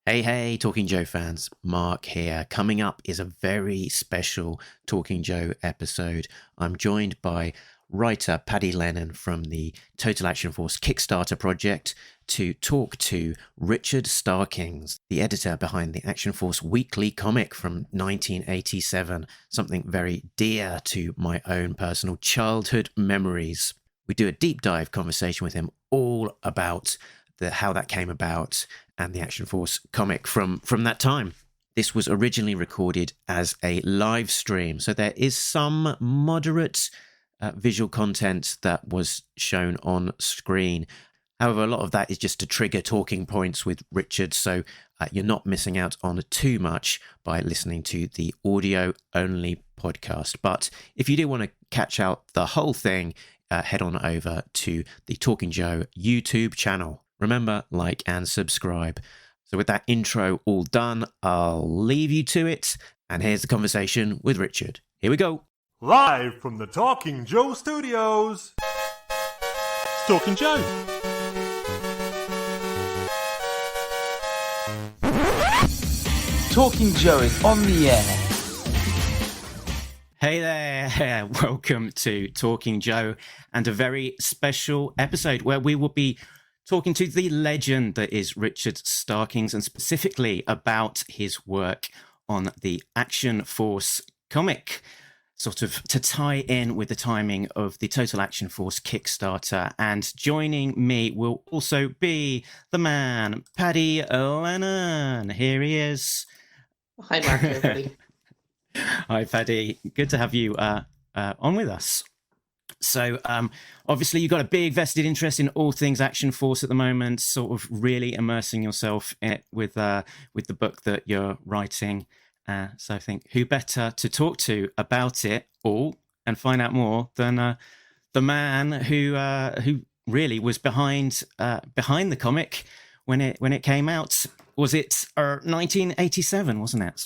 Hey, Talking Joe fans, Mark here. Coming up is a very special Talking Joe episode. I'm joined by writer Paddy Lennon from the Total Action Force Kickstarter project to talk to Richard Starkings, the editor behind the Action Force weekly comic from 1987, something very dear to my own personal childhood memories. We do a deep dive conversation with him all about how that came about and the Action Force comic from that time. This was originally recorded as a live stream, so there is some moderate visual content that was shown on screen. However, a lot of that is just to trigger talking points with Richard, so you're not missing out on too much by listening to the audio-only podcast. But if you do want to catch out the whole thing, head on over to the Talking Joe YouTube channel. Remember, like and subscribe. So with that intro all done, I'll leave you to it. And here's the conversation with Richard. Here we go. Live from the Talking Joe studios. It's Talking Joe. Talking Joe is on the air. Hey there, welcome to Talking Joe and a very special episode where we will be talking to the legend that is Richard Starkings, and specifically about his work on the Action Force comic, sort of to tie in with the timing of the Total Action Force Kickstarter. And joining me will also be the man, Paddy Lennon. Here he is. Hi, Mark, everybody. Hi, Paddy. Good to have you on with us. So obviously you've got a big vested interest in all things Action Force at the moment, sort of really immersing yourself in it with the book that you're writing. So I think who better to talk to about it all and find out more than the man who really was behind the comic when it came out. Was it 1987, wasn't it?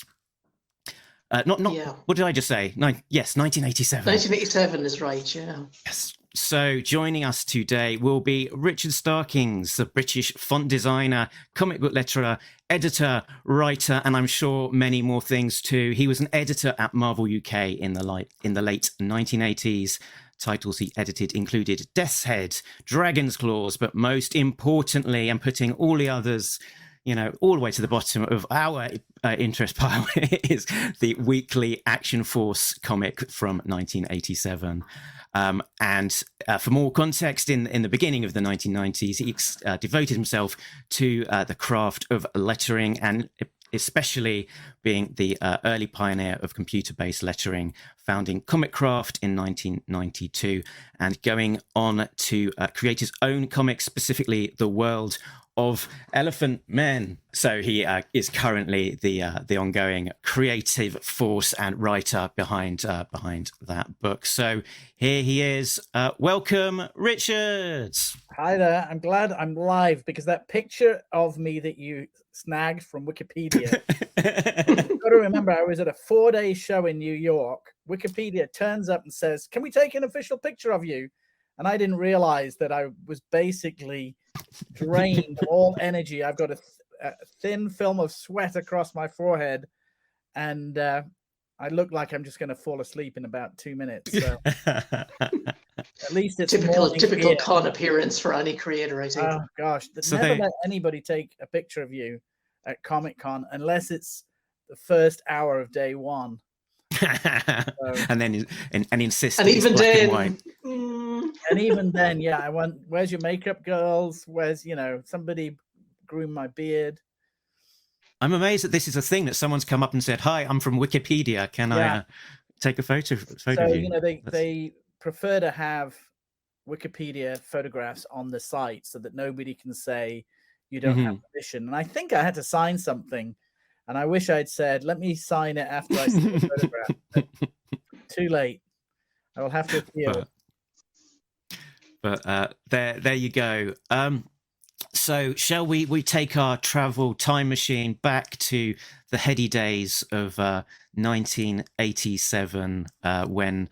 Yeah. What did I just say? Yes, 1987. 1987 is right, yeah. Yes. So joining us today will be Richard Starkings, the British font designer, comic book letterer, editor, writer, and I'm sure many more things too. He was an editor at MarvelUK in the late 1980s. Titles he edited included Death's Head, Dragon's Claws, but most importantly, and putting all the others, all the way to the bottom of our interest pile, is the weekly Action Force comic from 1987. And for more context, in the beginning of the 1990s, he devoted himself to the craft of lettering, and especially being the early pioneer of computer-based lettering, founding Comicraft in 1992 and going on to create his own comics, specifically the world of Elephantmen. So he is currently the ongoing creative force and writer behind that book. So here he is. Welcome, Richard. Hi there. I'm glad I'm live because that picture of me that you snagged from Wikipedia. You've got to remember, I was at a 4-day show in New York. Wikipedia turns up and says, "Can we take an official picture of you?" And I didn't realize that I was basically drained of all energy. I've got a thin film of sweat across my forehead, and I look like I'm just going to fall asleep in about 2 minutes. So at least it's typical con appearance for any creator, I think. Oh gosh, never let anybody take a picture of you at Comic-Con unless it's the first hour of day one. And then insist, and even then, and even then, yeah, I want. Where's your makeup, girls? Where's somebody groom my beard? I'm amazed that this is a thing that someone's come up and said, "Hi, I'm from Wikipedia. Can I take a photo of you?" They prefer to have Wikipedia photographs on the site so that nobody can say you don't have permission. And I think I had to sign something. And I wish I'd said, "Let me sign it after I see the photograph." But too late. I will have to appeal. But there you go. So shall we take our travel time machine back to the heady days of 1987 when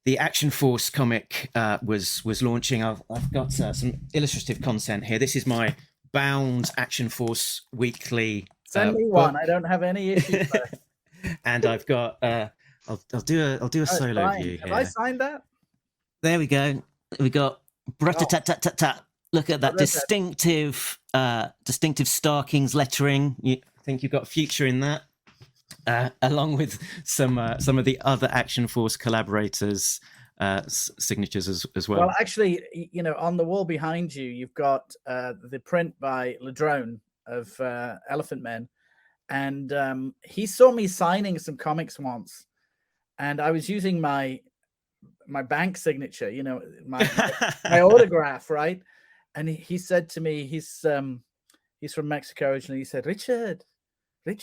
the Action Force comic was launching? I've got some illustrative content here. This is my bound Action Force weekly Send me one. I don't have any issues. And I've got I'll do a solo view Have here. I signed that? There we go. We got tat. Look at that distinctive Starkings lettering. I think you've got a future in that, along with some of the other Action Force collaborators' signatures as well. Well, actually, on the wall behind you, you've got the print by Ladrone of Elephantmen, and he saw me signing some comics once, and I was using my bank signature, my autograph, right? And he said to me, he's from Mexico originally. He said, Richard, the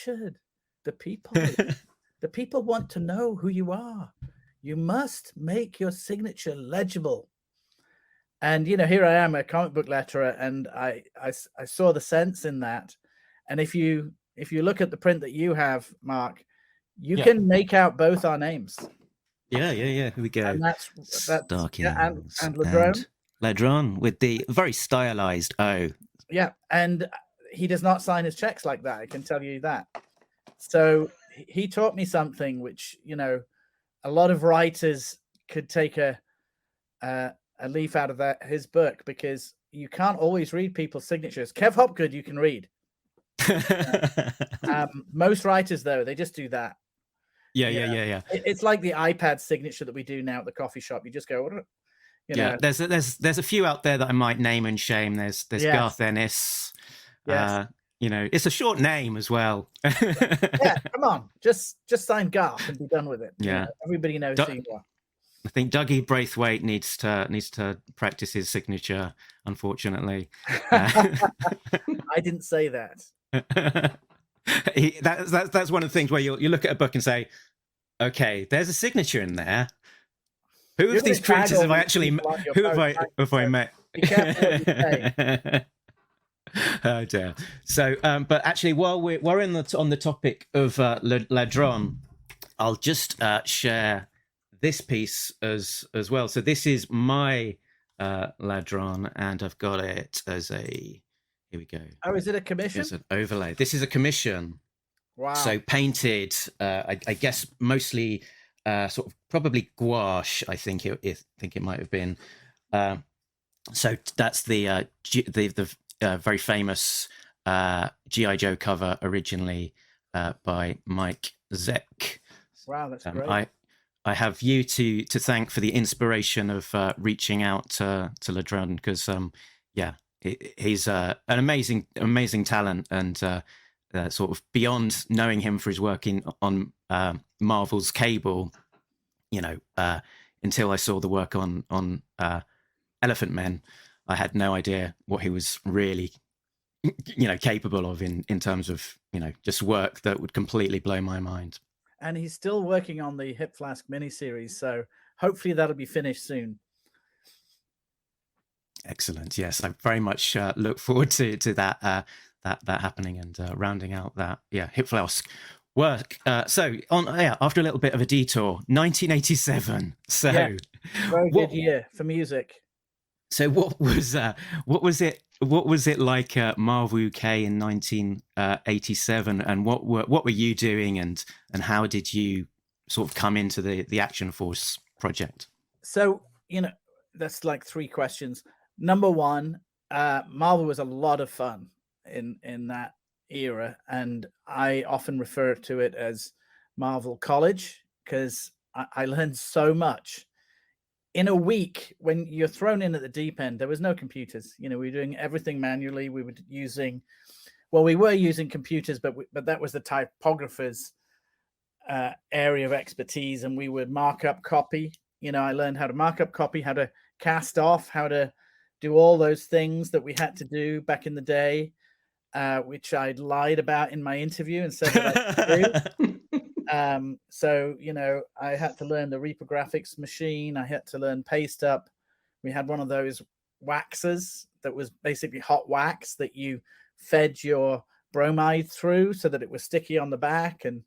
people want to know who you are. You must make your signature legible. And here I am, a comic book letterer, and I saw the sense in that. And if you look at the print that you have, Mark, you can make out both our names. Yeah. Here we go. And that's Starkings and Ladrone. Ladrone with the very stylized O. Yeah, and he does not sign his checks like that. I can tell you that. So he taught me something which a lot of writers could take a leaf out of his book, because you can't always read people's signatures. Kev Hopgood, you can read. Most writers, though, they just do that. Yeah. It's like the iPad signature that we do now at the coffee shop. You just go, There's a few out there that I might name and shame. There's Garth Ennis. Yes. It's a short name as well. Yeah, come on, just sign Garth and be done with it. Yeah, everybody knows who you are. I think Dougie Braithwaite needs to practice his signature. Unfortunately, I didn't say that. That's one of the things where you look at a book and say, okay, there's a signature in there. Who of these creators have I actually? Who have I met? Be careful what you say. Oh dear. So, but actually, while we're on the topic of Ladrone, I'll just share this piece as well. So this is my Ladrone, and I've got it as a. Here we go. Oh, is it a commission? It's an overlay. This is a commission. Wow. So painted, I guess mostly sort of probably gouache. I think it might have been. So that's the very famous G.I. Joe cover originally by Mike Zeck. Wow, that's great. I have you to thank for the inspiration of reaching out to Ladrone, because he's an amazing talent, and sort of beyond knowing him for his work on Marvel's Cable, until I saw the work on Elephantmen, I had no idea what he was really capable of in terms of just work that would completely blow my mind. And he's still working on the Hip Flask miniseries, so hopefully that'll be finished soon. Excellent. Yes, I very much look forward to that happening and rounding out that Hip Flask work. So after a little bit of a detour, 1987. So very good year for music. So what was it like at MarvelUK in 1987, and what were you doing, and how did you sort of come into the Action Force project? So that's like three questions. Number one, Marvel was a lot of fun in that era, and I often refer to it as Marvel College, because I learned so much. In a week, when you're thrown in at the deep end, there was no computers. We were doing everything manually. We were using computers, but that was the typographer's area of expertise, and we would mark up copy. I learned how to mark up copy, how to cast off, how to do all those things that we had to do back in the day, which I'd lied about in my interview and said that I could do. So I had to learn the reprographics machine. I had to learn paste up. We had one of those waxers that was basically hot wax that you fed your bromide through so that it was sticky on the back, and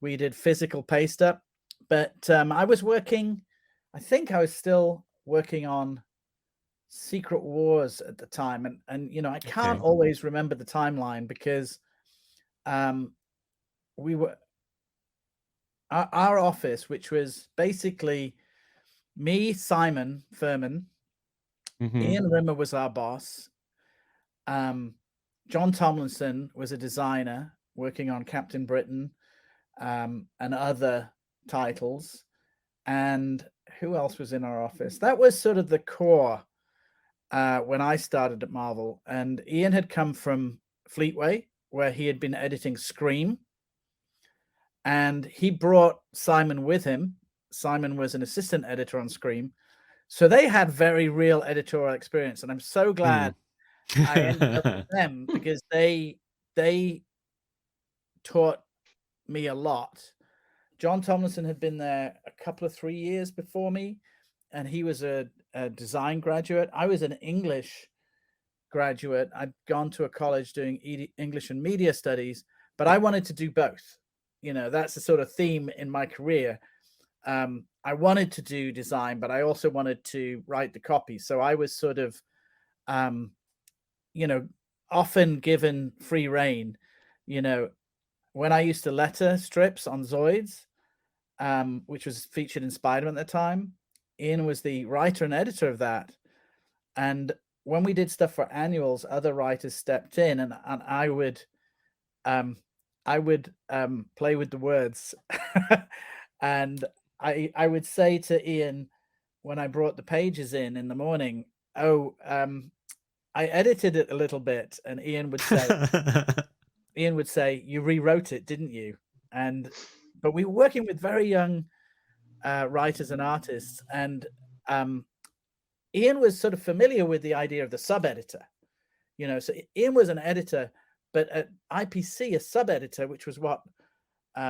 we did physical paste up. But I was still working on Secret Wars at the time, and I can't always remember the timeline, because we were our office, which was basically me, Simon Furman, Ian Rimmer was our boss. John Tomlinson was a designer working on Captain Britain and other titles. And who else was in our office? That was sort of the core when I started at Marvel. And Ian had come from Fleetway, where he had been editing Scream. And he brought Simon with him. Simon was an assistant editor on Scream. So they had very real editorial experience. And I'm so glad I ended up with them, because they taught me a lot. John Tomlinson had been there a couple of 3 years before me, and he was a design graduate. I was an English graduate. I'd gone to a college doing English and media studies, but I wanted to do both. You know, that's the sort of theme in my career. I wanted to do design, but I also wanted to write the copy. So I was sort of, often given free rein. You know, when I used to letter strips on Zoids, which was featured in Spider-Man at the time, Ian was the writer and editor of that. And when we did stuff for annuals, other writers stepped in, and I would play with the words. And I would say to Ian, when I brought the pages in the morning, I edited it a little bit, and Ian would say, you rewrote it, didn't you? But we were working with very young writers and artists, and Ian was sort of familiar with the idea of the sub-editor. You know, so Ian was an editor, but at IPC, a sub-editor, which was what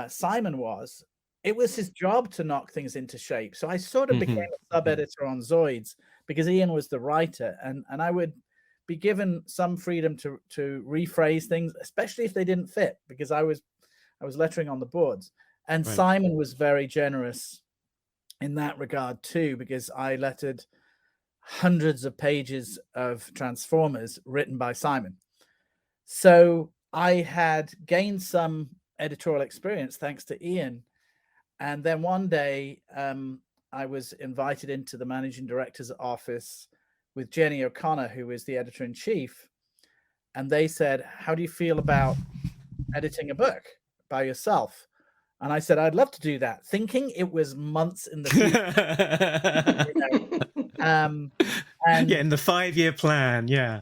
Simon was, it was his job to knock things into shape. So I sort of became a sub-editor on Zoids because Ian was the writer, and I would be given some freedom to rephrase things, especially if they didn't fit, because I was lettering on the boards. And right. Simon was very generous in that regard too, because I lettered hundreds of pages of Transformers written by Simon. So I had gained some editorial experience thanks to Ian. And then one day I was invited into the managing director's office with Jenny O'Connor, who is the editor-in-chief. And they said, how do you feel about editing a book by yourself? And I said, I'd love to do that, thinking it was months in the future. And in the 5-year plan. Yeah.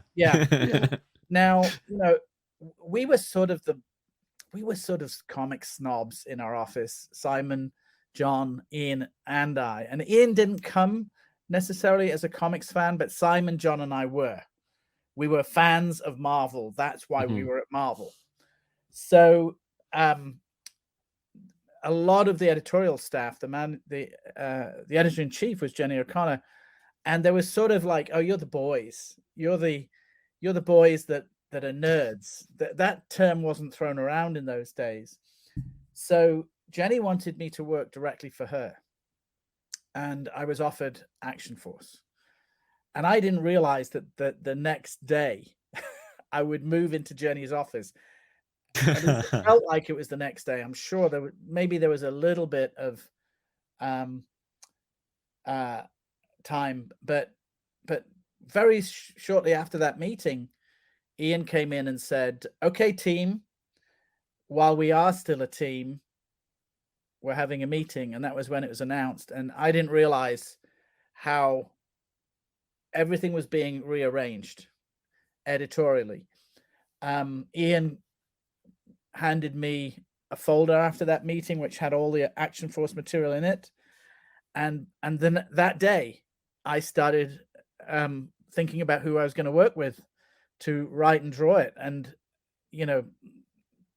Now, we were sort of comic snobs in our office, Simon, John, Ian, and I. And Ian didn't come necessarily as a comics fan, but Simon, John, and I were. We were fans of Marvel. That's why we were at Marvel. So a lot of the editorial staff, the editor-in-chief was Jenny O'Connor, and there was sort of like, oh, you're the boys. You're the boys that are nerds. That term wasn't thrown around in those days. So Jenny wanted me to work directly for her, and I was offered Action Force. And I didn't realize that the next day I would move into Jenny's office. It felt like it was the next day. I'm sure there was a little bit of time, but very shortly after that meeting, Ian came in and said, okay, team, while we are still a team, we're having a meeting. And that was when it was announced. And I didn't realize how everything was being rearranged editorially. Ian handed me a folder after that meeting, which had all the Action Force material in it. And then that day, I started thinking about who I was going to work with to write and draw it. And,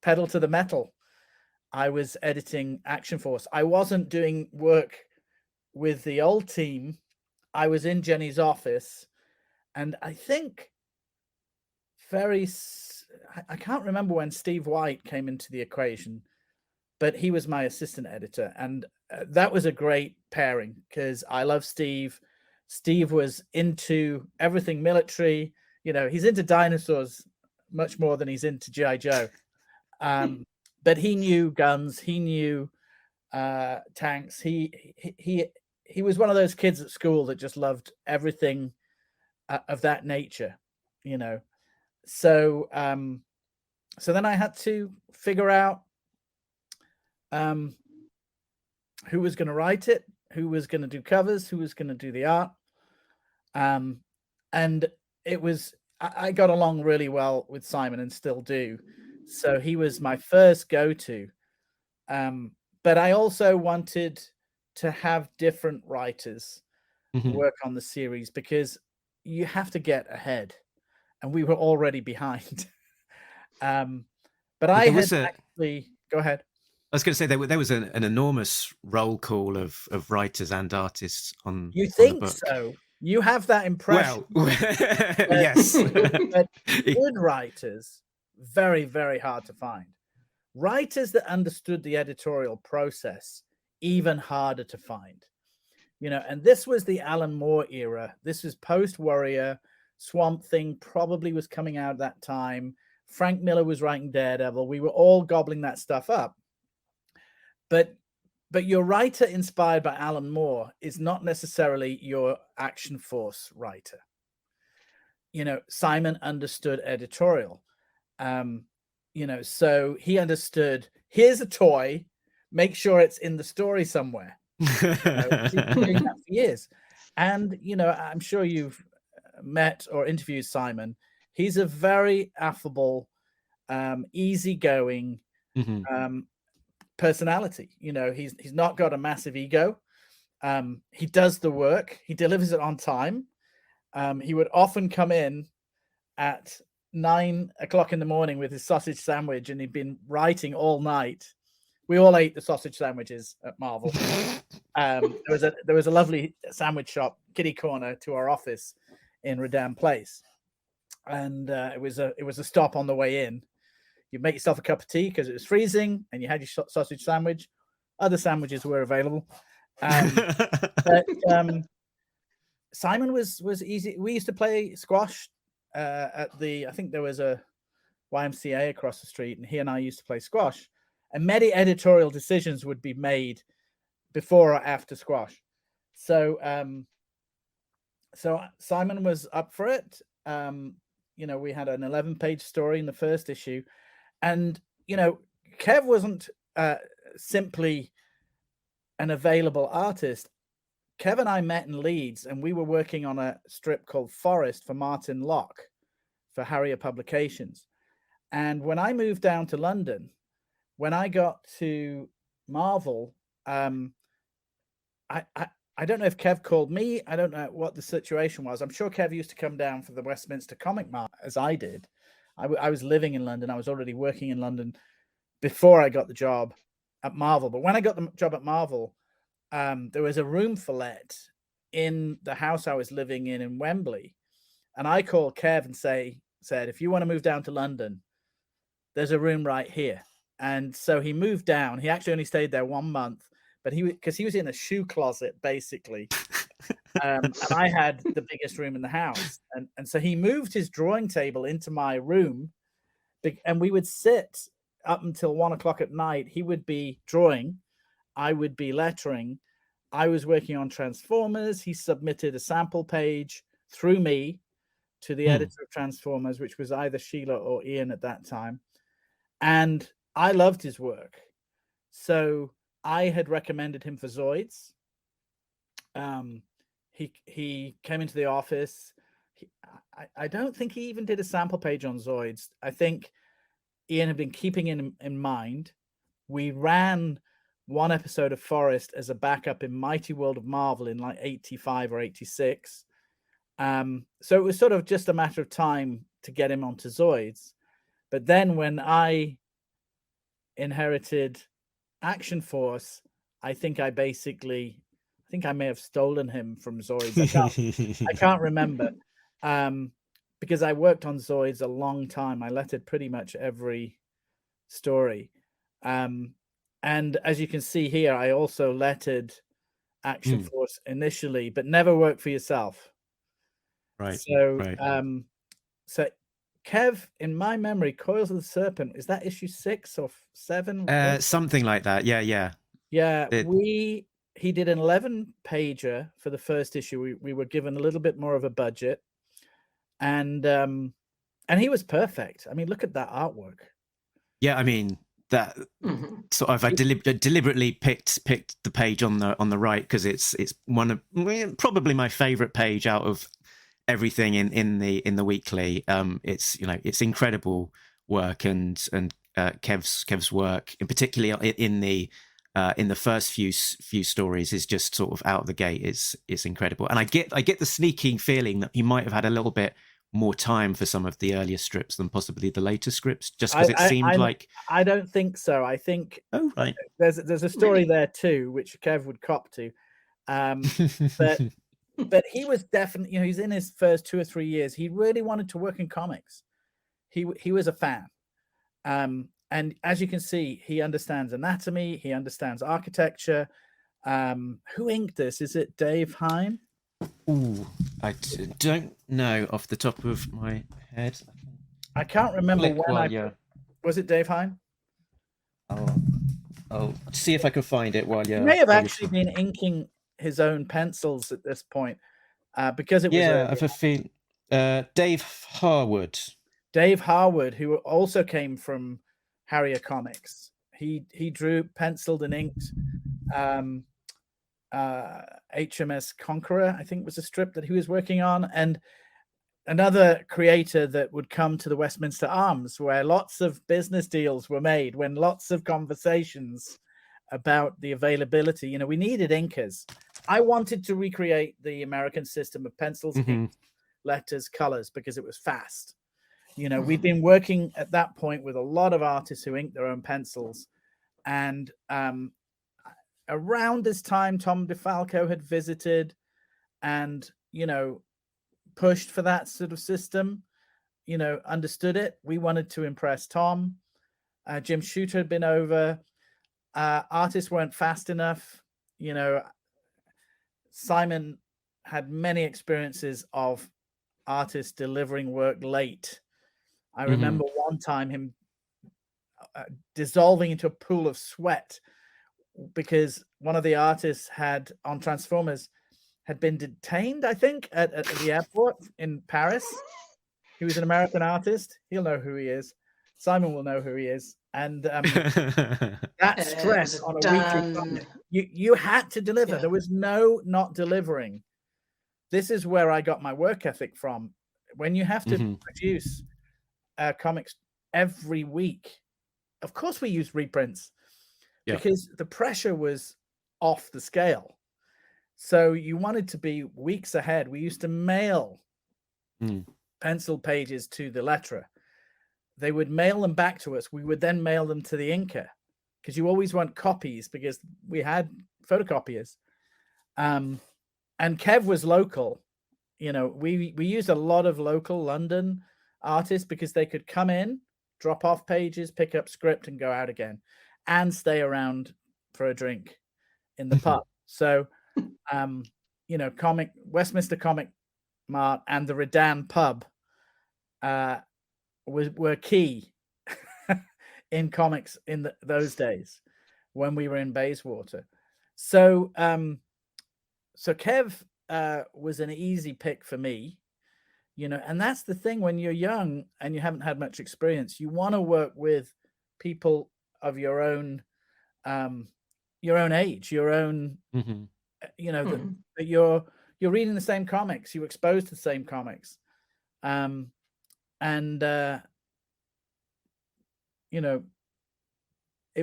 pedal to the metal. I was editing Action Force. I wasn't doing work with the old team. I was in Jenny's office. And I think I can't remember when Steve White came into the equation, but he was my assistant editor. And that was a great pairing because I love Steve. Steve was into everything military. He's into dinosaurs much more than he's into G.I. Joe. But he knew guns. He knew tanks. He was one of those kids at school that just loved everything of that nature, you know. So so then I had to figure out who was going to write it, who was going to do covers, who was going to do the art. And it was, I got along really well with Simon and still do. So he was my first go-to. But I also wanted to have different writers work on the series because you have to get ahead. And we were already behind. But I had actually, go ahead. I was going to say there was an enormous roll call of writers and artists on. You think on the book. so? You have that impression. Well, yes. But good writers, very, very hard to find. Writers that understood the editorial process, even harder to find. You know, and this was the Alan Moore era. This was post-Warrior. Swamp Thing probably was coming out at that time. Frank Miller was writing Daredevil. We were all gobbling that stuff up. But your writer inspired by Alan Moore is not necessarily your Action Force writer. You know, Simon understood editorial. You know, so he understood, here's a toy, make sure it's in the story somewhere. You know, he's been doing that for years. And, you know, I'm sure you've met or interviewed Simon. He's a very affable, easygoing personality. You know, he's not got a massive ego. He does the work. He delivers it on time. He would often come in at 9 o'clock in the morning with his sausage sandwich, and he'd been writing all night. We all ate the sausage sandwiches at Marvel. There was a lovely sandwich shop, kitty corner, to our office in Redan Place, and it was a stop on the way in. You make yourself a cup of tea because it was freezing, and you had your sausage sandwich. Other sandwiches were available. But Simon was easy. We used to play squash at I think there was a YMCA across the street, and he and I used to play squash. And many editorial decisions would be made before or after squash. So so Simon was up for it. You know, we had an 11-page story in the first issue. And, you know, Kev wasn't simply an available artist. Kev and I met in Leeds, and we were working on a strip called Forest for Martin Locke for Harrier Publications. And when I moved down to London, when I got to Marvel, I don't know if Kev called me. I don't know what the situation was. I'm sure Kev used to come down for the Westminster Comic Mart, as I did. I was living in London. I was already working in London before I got the job at Marvel. But when I got the job at Marvel, there was a room for let in the house I was living in Wembley. And I called Kev and said, if you want to move down to London, there's a room right here. And so he moved down. He actually only stayed there 1 month, but because he was in a shoe closet, basically. And I had the biggest room in the house. And so he moved his drawing table into my room, and we would sit up until 1 o'clock at night. He would be drawing. I would be lettering. I was working on Transformers. He submitted a sample page through me to the editor of Transformers, which was either Sheila or Ian at that time. And I loved his work. So I had recommended him for Zoids. He came into the office. I don't think he even did a sample page on Zoids. I think Ian had been keeping it in mind. We ran one episode of Forest as a backup in Mighty World of Marvel in like 85 or 86. So it was sort of just a matter of time to get him onto Zoids. But then when I inherited Action Force, I think I may have stolen him from Zoids. I can't remember. Because I worked on Zoids a long time. I lettered pretty much every story. And as you can see here, I also lettered Action Force initially, but never worked for yourself. Right. So, right. So Kev, in my memory, Coils of the Serpent, is that issue 6 or 7? Something like that. Yeah, yeah. Yeah, It- he did an 11 pager for the first issue. We were given a little bit more of a budget, and he was perfect. I mean, look at that artwork. Yeah, I mean that sort of I deliberately picked the page on the right because it's one of probably my favorite page out of everything in the weekly. It's it's incredible work, and Kev's work, in particularly in the first few stories, is just sort of out of the gate. It's incredible, and I get the sneaking feeling that he might have had a little bit more time for some of the earlier strips than possibly the later scripts, just because it seemed like. I don't think so. I think right. There's a story there too, which Kev would cop to, but he was definitely, he's in his first 2 or 3 years. He really wanted to work in comics. He was a fan, and as you can see, he understands anatomy. He understands architecture. Who inked this? Is it Dave Hine? Ooh, I don't know off the top of my head. I can't remember when was it Dave Hine? I'll see if I can find it while you're. He may have actually been inking his own pencils at this point, because it was. Yeah, I have a feeling. Dave Harwood. Dave Harwood, who also came from Harrier Comics. He drew, penciled, and inked HMS Conqueror, I think was a strip that he was working on, and another creator that would come to the Westminster Arms, where lots of business deals were made, when lots of conversations about the availability. We needed inkers. I wanted to recreate the American system of pencils, inks, letters, colors, because it was fast. We'd been working at that point with a lot of artists who inked their own pencils, and around this time, Tom DeFalco had visited and, pushed for that sort of system, understood it. We wanted to impress Tom. Jim Shooter had been over. Artists weren't fast enough. Simon had many experiences of artists delivering work late. I remember one time him dissolving into a pool of sweat because one of the artists on Transformers had been detained, I think, at the airport in Paris. He was an American artist. He'll know who he is. Simon will know who he is. And that stress on a weekly comic, you had to deliver. There was no not delivering. This is where I got my work ethic from. When you have to produce comics every week, of course we use reprints because the pressure was off the scale. So you wanted to be weeks ahead. We used to mail pencil pages to the letterer. They would mail them back to us. We would then mail them to the inker, because you always want copies, because we had photocopiers. And Kev was local. We used a lot of local London artists because they could come in, drop off pages, pick up script, and go out again, and stay around for a drink in the pub. So, Westminster Comic Mart and the Redan pub were key in comics in those days when we were in Bayswater. So Kev was an easy pick for me, and that's the thing when you're young and you haven't had much experience. You want to work with people of your own age, your own, that you're reading the same comics, you're exposed to the same comics. It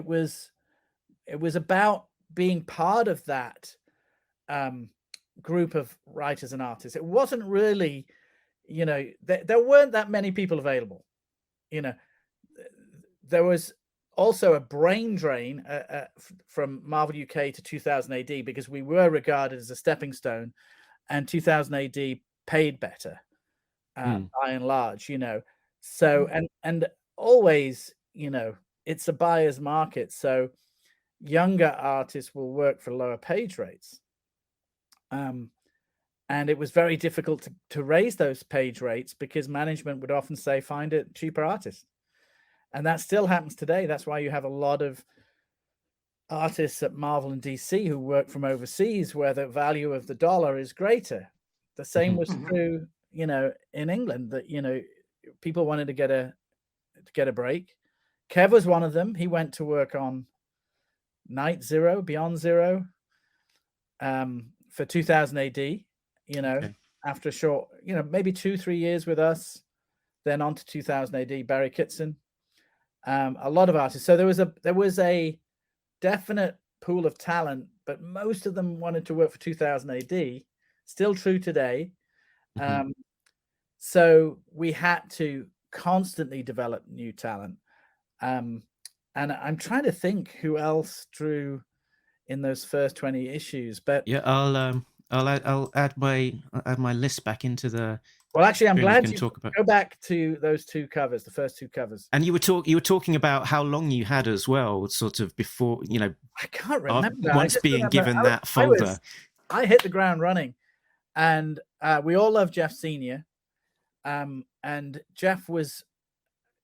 was about being part of that group of writers and artists. It wasn't really, there weren't that many people available. There was also a brain drain from MarvelUK to 2000 AD, because we were regarded as a stepping stone, and 2000 AD paid better by and large, So, and always, it's a buyer's market. So younger artists will work for lower page rates. And it was very difficult to raise those page rates because management would often say, find a cheaper artist. And that still happens today. That's why you have a lot of artists at Marvel and DC who work from overseas where the value of the dollar is greater. The same was true, in England, that, people wanted to get a break. Kev was one of them. He went to work on Night Zero, Beyond Zero, for 2000 AD, after a short, maybe 2-3 years with us, then on to 2000 AD, Barry Kitson, a lot of artists. So there was a definite pool of talent, but most of them wanted to work for 2000 AD, still true today. So we had to constantly develop new talent. And I'm trying to think who else drew in those first 20 issues, but yeah, I'll add my list back into the. Well, actually, I'm glad you talk about. Go back to those two covers, the first two covers. And you were talking about how long you had as well, sort of before, I can't remember. Once being given that folder. I hit the ground running, and we all love Jeff Senior, and Jeff was,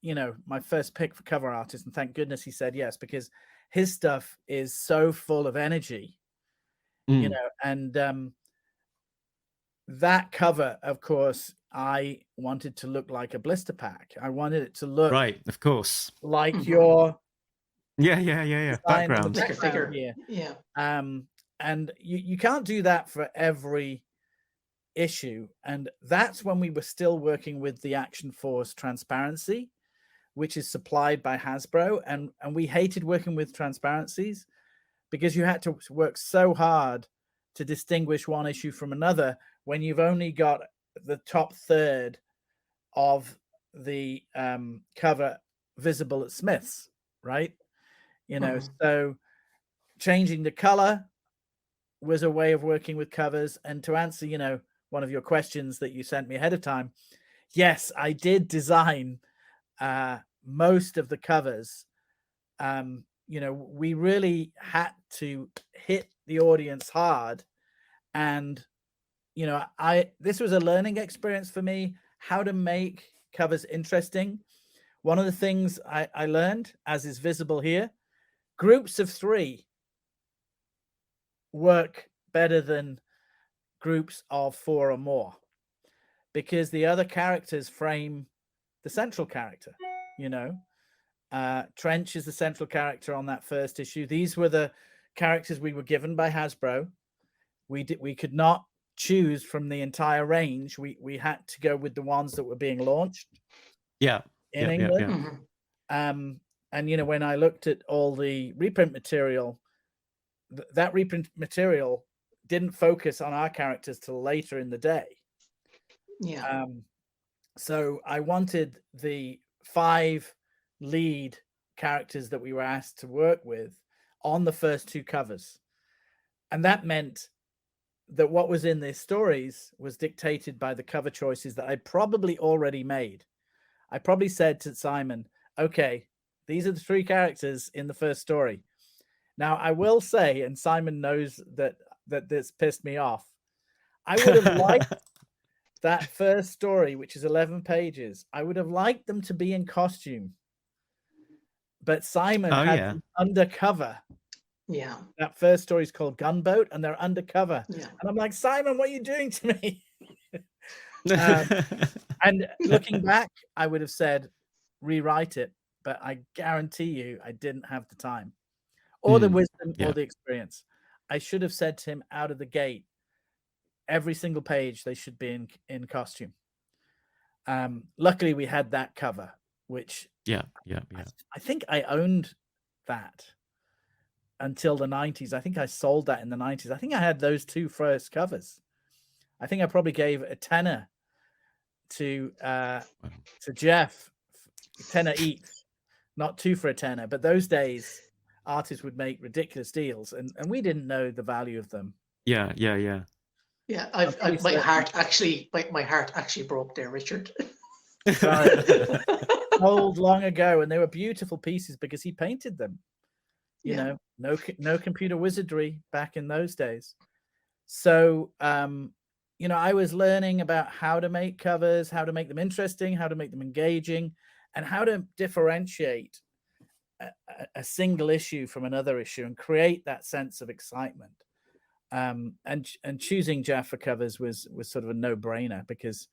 my first pick for cover artist, and thank goodness he said yes, because his stuff is so full of energy, and that cover, of course, I wanted to look like a blister pack. I wanted it to look right, of course, like your background. Like a figure. Here. Yeah. And you can't do that for every issue, and that's when we were still working with the Action Force transparency, which is supplied by Hasbro, and we hated working with transparencies because you had to work so hard to distinguish one issue from another when you've only got the top third of the cover visible at Smith's, right? So changing the color was a way of working with covers. And to answer, one of your questions that you sent me ahead of time, yes, I did design most of the covers. We really had to hit the audience hard, and this was a learning experience for me, how to make covers interesting. One of the things I learned, as is visible here, groups of 3 work better than groups of 4 or more, because the other characters frame the central character. Trench is the central character on that first issue. These were the characters we were given by Hasbro. We could not choose from the entire range. We had to go with the ones that were being launched in England. And when I looked at all the reprint material, that reprint material didn't focus on our characters till later in the day. So I wanted the 5 lead characters that we were asked to work with on the first 2 covers, and that meant that what was in their stories was dictated by the cover choices that I probably already made. I probably said to Simon, okay, these are the 3 characters in the first story. Now, I will say, and Simon knows that this pissed me off, I would have liked that first story, which is 11 pages, I would have liked them to be in costume. But Simon had them undercover. Yeah. That first story is called Gunboat, and they're undercover. Yeah. And I'm like, Simon, what are you doing to me? And looking back, I would have said, rewrite it. But I guarantee you, I didn't have the time or the wisdom or the experience. I should have said to him out of the gate, every single page, they should be in costume. Luckily, we had that cover, which I think I owned that until the 90s. I think I sold that in the 90s. I think I had those 2 first covers. I think I probably gave a tenner to Jeff, a tenner each, not 2 for a tenner. But those days, artists would make ridiculous deals, and we didn't know the value of them. Yeah, my heart actually broke there, Richard. Old long ago, and they were beautiful pieces because he painted them. No computer wizardry back in those days. So I was learning about how to make covers, how to make them interesting, how to make them engaging, and how to differentiate a single issue from another issue and create that sense of excitement. And choosing Jeff for covers was sort of a no-brainer, because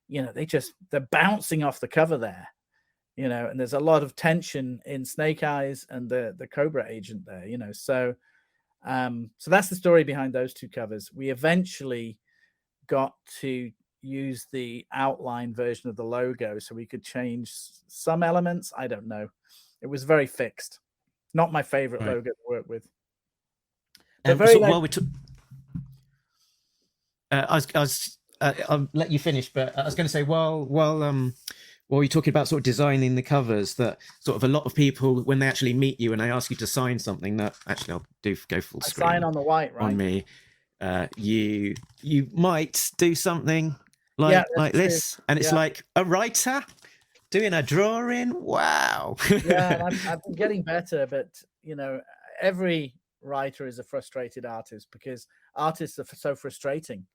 they're bouncing off the cover there, and there's a lot of tension in Snake Eyes and the Cobra agent there, so that's the story behind those two covers. We eventually got to use the outline version of the logo so we could change some elements. I don't know, it was very fixed. Not my favorite logo to work with. While we took I'll let you finish, but I was going to say, while you're talking about sort of designing the covers, that sort of a lot of people, when they actually meet you and they ask you to sign something, that actually I'll go full screen. Sign on the white, right? On me, you might do something like this, and it's like a writer doing a drawing. Wow. Yeah, I've been getting better, but every writer is a frustrated artist, because artists are so frustrating.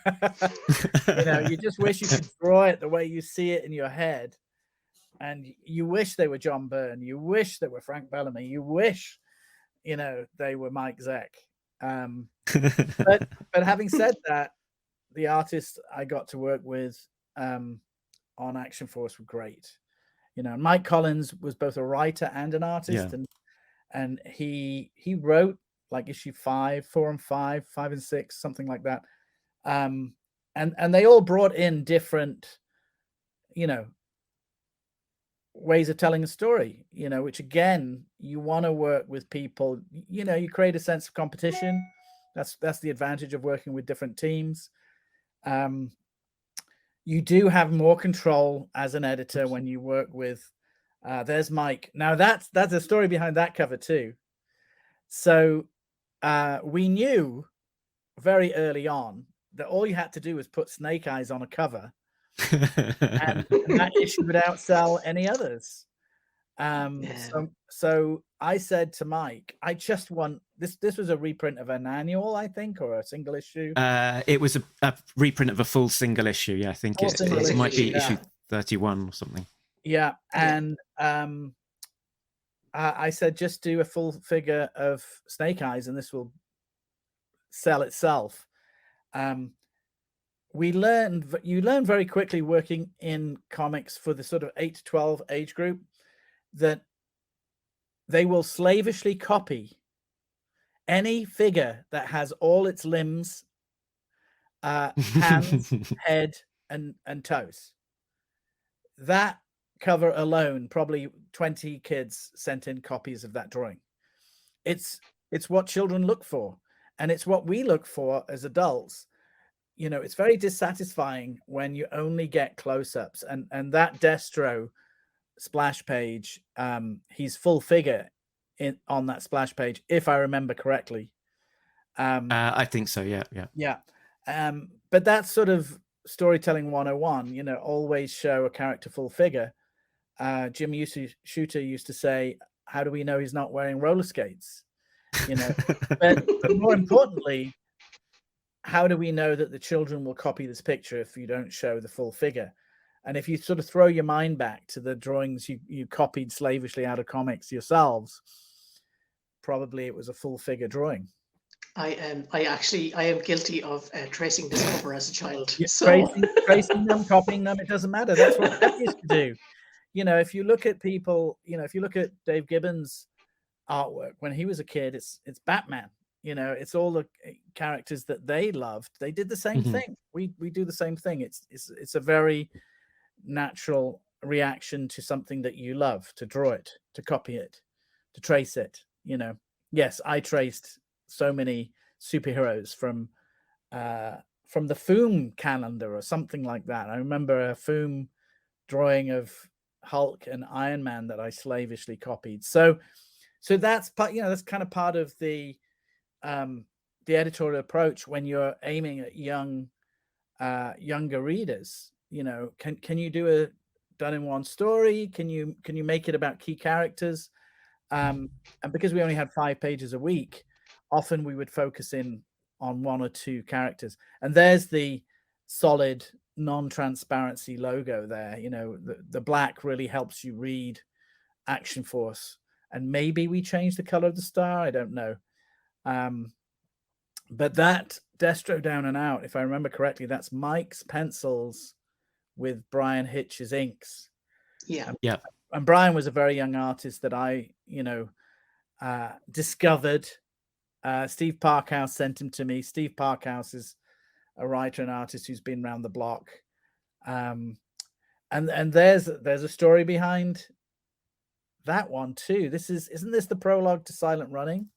You just wish you could draw it the way you see it in your head, and you wish they were John Byrne, you wish they were Frank Bellamy, you wish they were Mike Zeck. But having said that, the artists I got to work with on Action Force were great. Mike Collins was both a writer and an artist, and he wrote like issue 5, 4 and 5, 5 and 6, something like that. And they all brought in different, ways of telling a story, which again, you want to work with people, you create a sense of competition. That's the advantage of working with different teams. You do have more control as an editor when you work with, there's Mike. Now that's a story behind that cover too. So we knew very early on that all you had to do was put Snake Eyes on a cover, and that issue would outsell any others. So I said to Mike, I just want this. This was a reprint of an annual, I think, or a single issue. It was a reprint of a full single issue. Yeah, I think it might be issue 31 or something. Yeah, and I said, just do a full figure of Snake Eyes, and this will sell itself. You learn very quickly working in comics for the sort of 8 to 12 age group that they will slavishly copy any figure that has all its limbs, hands, head, and toes. That cover alone, probably 20 kids sent in copies of that drawing. It's what children look for, and it's what we look for as adults. It's very dissatisfying when you only get close-ups, and that Destro splash page, he's full figure on that splash page, if I remember correctly. I think so. Yeah. But that's sort of storytelling 101. Always show a character full figure. Jim Shooter used to say, "How do we know he's not wearing roller skates?" But more importantly, how do we know that the children will copy this picture if you don't show the full figure? And if you sort of throw your mind back to the drawings you copied slavishly out of comics yourselves, probably it was a full figure drawing. I am guilty of tracing this cover as a child. Tracing them, copying them, it doesn't matter. That's what Pep used to do. If you look at people, if you look at Dave Gibbons' artwork when he was a kid, it's Batman. It's all the characters that they loved. They did the same thing. We do the same thing. It's a very natural reaction to something that you love, to draw it, to copy it, to trace it. Yes, I traced so many superheroes from the Foom calendar or something like that. I remember a Foom drawing of Hulk and Iron Man that I slavishly copied. So that's that's kind of part of the editorial approach when you're aiming at younger readers. Can you do a done in one story? Can you make it about key characters? And because we only had 5 pages a week, often we would focus in on one or two characters. And there's the solid non-transparency logo there. You know, the black really helps you read Action Force. And maybe we changed the color of the star. I don't know. But that Destro Down and Out, if I remember correctly, that's Mike's pencils with Brian Hitch's inks. Yeah. Yeah. And Brian was a very young artist that I, discovered. Steve Parkhouse sent him to me. Steve Parkhouse is a writer and artist who's been around the block. And there's a story behind that one too. Isn't this the prologue to Silent Running?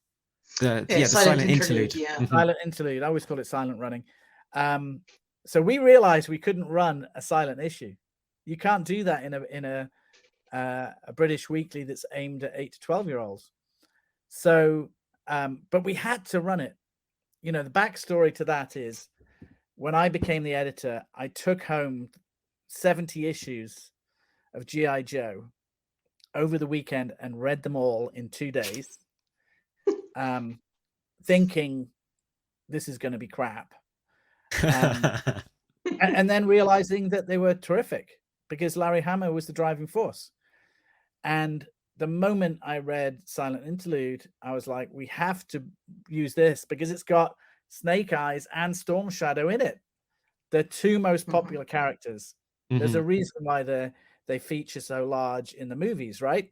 The silent interlude. Yeah. Mhm. Silent interlude. I always call it Silent Running. So we realized we couldn't run a silent issue. You can't do that in a British weekly that's aimed at 8 to 12-year-olds. So, but we had to run it. You know, the backstory to that is when I became the editor, I took home 70 issues of G.I. Joe over the weekend and read them all in 2 days, thinking this is going to be crap. And then realizing that they were terrific because Larry Hama was the driving force. And the moment I read Silent Interlude, I was like, we have to use this because it's got Snake Eyes and Storm Shadow in it. They're two most popular characters. There's a reason why they feature so large in the movies, right?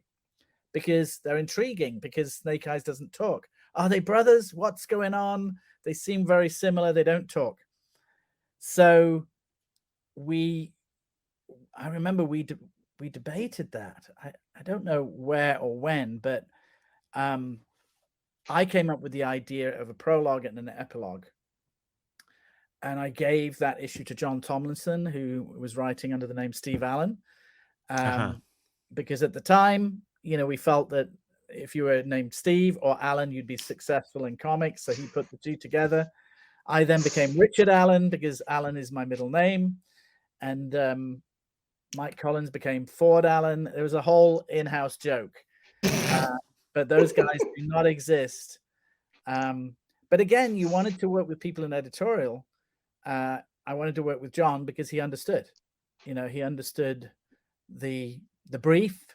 Because they're intriguing, because Snake Eyes doesn't talk. Are they brothers? What's going on? They seem very similar. They don't talk. So I remember we debated that. I don't know where or when, but I came up with the idea of a prologue and an epilogue. And I gave that issue to John Tomlinson, who was writing under the name Steve Allen. Because at the time, we felt that if you were named Steve or Allen, you'd be successful in comics. So he put the two together. I then became Richard Allen because Allen is my middle name. And Mike Collins became Ford Allen. There was a whole in-house joke. But those guys do not exist. But again, you wanted to work with people in editorial. I wanted to work with John because he understood. He understood the brief.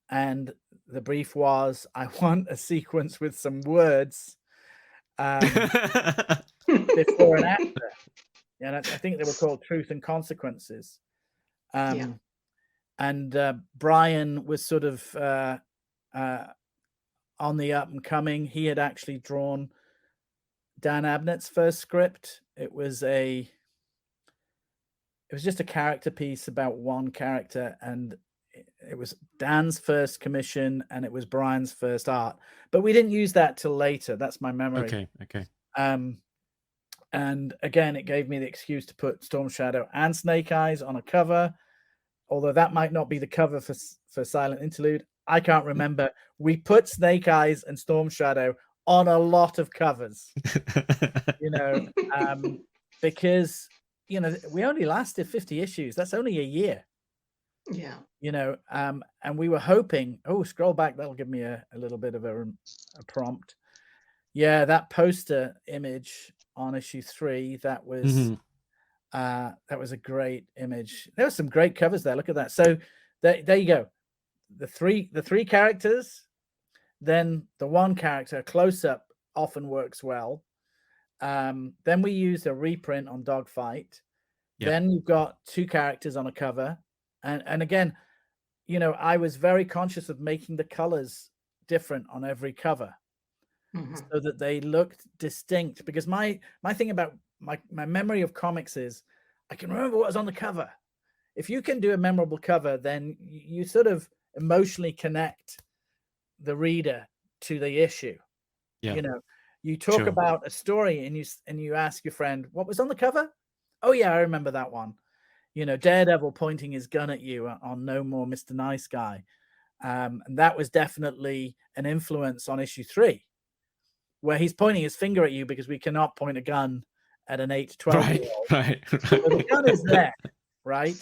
And the brief was, I want a sequence with some words before and after. And I think they were called Truth and Consequences. And Brian was sort of on the up and coming. He had actually drawn Dan Abnett's first script. It was just a character piece about one character, and it was Dan's first commission and it was Brian's first art. But we didn't use that till later. That's my memory. Okay. And again, it gave me the excuse to put Storm Shadow and Snake Eyes on a cover, although that might not be the cover for Silent Interlude. I can't remember. We put Snake Eyes and Storm Shadow on a lot of covers, because, we only lasted 50 issues. That's only a year. Yeah. And we were hoping, scroll back. That'll give me a little bit of a prompt. Yeah. That poster image on issue 3, that was a great image. There were some great covers there. Look at that. So there you go. The three characters, then the one character close up often works well. Then we used a reprint on Dogfight. Yep. Then you've got 2 characters on a cover. And again, I was very conscious of making the colors different on every cover so that they looked distinct, because my thing about my memory of comics is I can remember what was on the cover. If you can do a memorable cover, then you sort of emotionally connect the reader to the issue. Yeah. You talk about a story and you ask your friend, what was on the cover? Oh yeah, I remember that one. Daredevil pointing his gun at you on No More Mr. Nice Guy. And that was definitely an influence on issue 3, where he's pointing his finger at you because we cannot point a gun at an 8 to 12-year-old. Right. So the gun is there, right?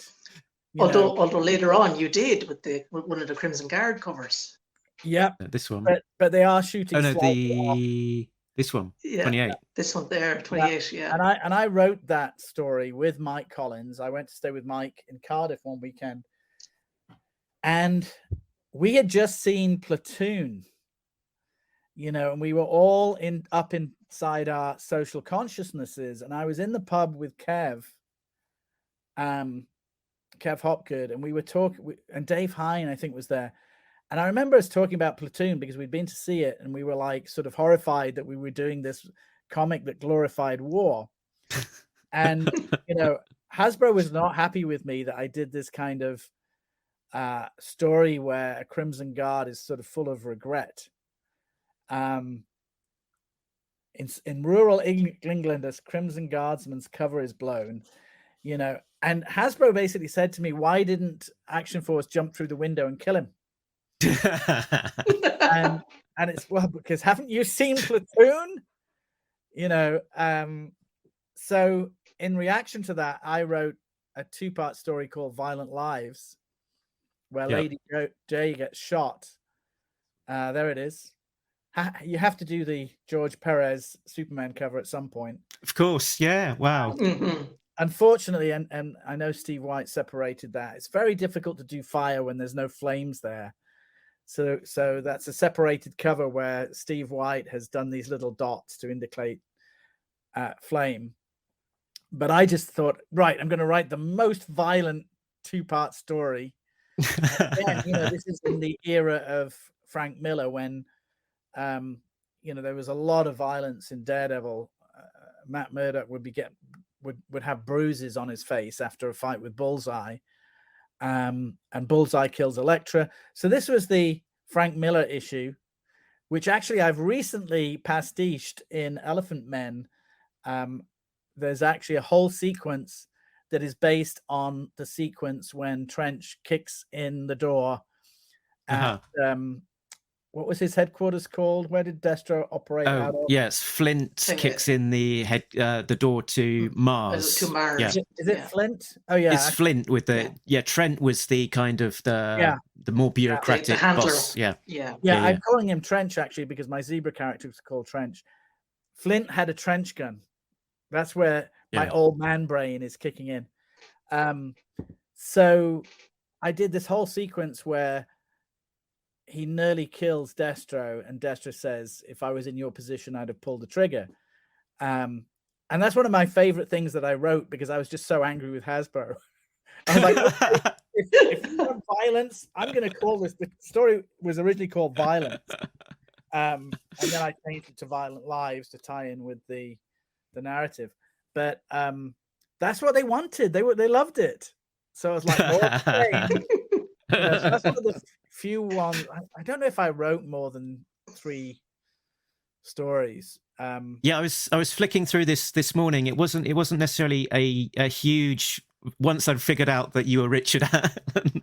Although later on you did with one of the Crimson Guard covers. Yep. This one. But they are shooting. Oh no, the This one, Yeah. 28. This one there, 28. Yeah. And I wrote that story with Mike Collins. I went to stay with Mike in Cardiff one weekend, and we had just seen Platoon, and we were all up inside our social consciousnesses. And I was in the pub with Kev Hopgood, and we were talking, and Dave Hine, I think, was there. And I remember us talking about Platoon because we'd been to see it, and we were like sort of horrified that we were doing this comic that glorified war. And, Hasbro was not happy with me that I did this kind of story where a Crimson Guard is sort of full of regret. In rural England, as Crimson Guardsman's cover is blown, and Hasbro basically said to me, why didn't Action Force jump through the window and kill him? and it's, well, because haven't you seen Platoon? So in reaction to that, I wrote a 2-part story called Violent Lives, where Lady J gets shot. There it is. You have to do the George Perez Superman cover at some point. Of course, yeah. Wow. Mm-hmm. Unfortunately, and I know Steve White separated that. It's very difficult to do fire when there's no flames there. So that's a separated cover where Steve White has done these little dots to indicate flame. But I just thought, right, I'm going to write the most violent 2-part story. Again, this is in the era of Frank Miller when, there was a lot of violence in Daredevil. Matt Murdock would have bruises on his face after a fight with Bullseye, and Bullseye kills Elektra. So this was the Frank Miller issue, which actually I've recently pastiched in Elephantmen. There's actually a whole sequence that is based on the sequence when Trench kicks in the door at what was his headquarters called? Where did Destro operate out of? Yes, Flint kicks in the door to Mars. To Mars. Yeah. Is it Flint? Oh yeah, it's Flint with the Trent was the kind of the more bureaucratic the handler. boss. Yeah. I'm calling him Trench actually because my Zebra character was called Trench. Flint had a trench gun. That's where my old man brain is kicking in. So I did this whole sequence where he nearly kills Destro, and Destro says, if I was in your position, I'd have pulled the trigger. And that's one of my favorite things that I wrote because I was just so angry with Hasbro. I was like, okay, if you want violence, I'm going to call this. The story was originally called Violence. And then I changed it to Violent Lives to tie in with the narrative. But that's what they wanted. They loved it. So I was like, okay. So that's one of the few ones. I don't know if I wrote more than 3 stories. I was flicking through this morning. It wasn't necessarily a huge. Once I'd figured out that you were Richard Allen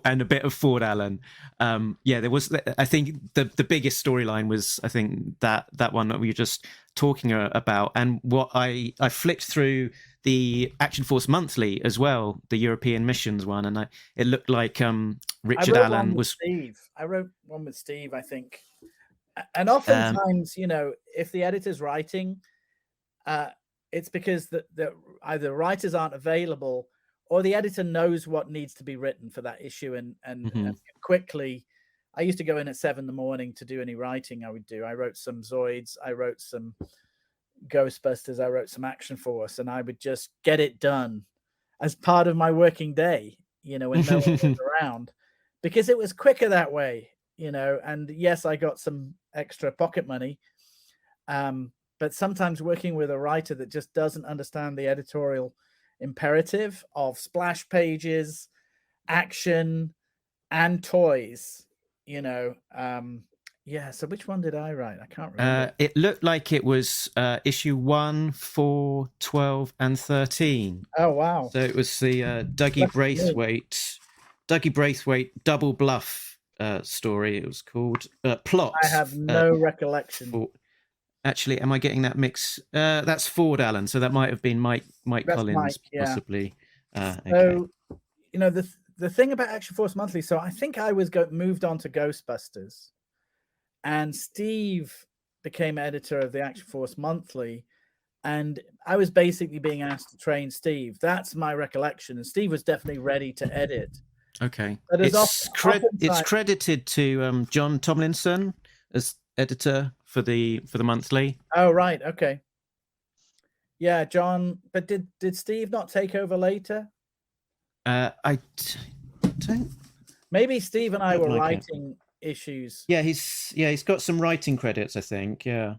and a bit of Ford Allen, there was. I think the biggest storyline was that one that we were just talking about, and what I flicked through the Action Force Monthly as well, the European missions one, and it looked like Richard Allen was. I wrote one with Steve, I think, and oftentimes, if the editor's writing, it's because either writers aren't available or the editor knows what needs to be written for that issue, and quickly. I used to go in at 7 a.m. to do any writing I would do. I wrote some Zoids, I wrote some Ghostbusters, I wrote some Action Force, and I would just get it done as part of my working day, when no one was around, because it was quicker that way, and yes, I got some extra pocket money. But sometimes working with a writer that just doesn't understand the editorial imperative of splash pages, action, and toys, so which one did I write? I can't remember. It looked like it was issue 1, 4, 12, and 13. Oh wow! So it was the Dougie Braithwaite Double Bluff story. It was called Plot. I have no recollection. Actually, am I getting that mix? That's Ford Allen, so that might have been Mike Collins, possibly. So, the thing about Action Force Monthly. So I think I was moved on to Ghostbusters, and Steve became editor of the Action Force Monthly, and I was basically being asked to train Steve. That's my recollection, and Steve was definitely ready to edit. Okay. But It's oftentimes, credited to John Tomlinson as editor for the monthly. oh right, okay, yeah, John. But did Steve not take over later? Don't. Maybe Steve and I were Like it. writing issues. Yeah, he's got some writing credits, I think. Yeah.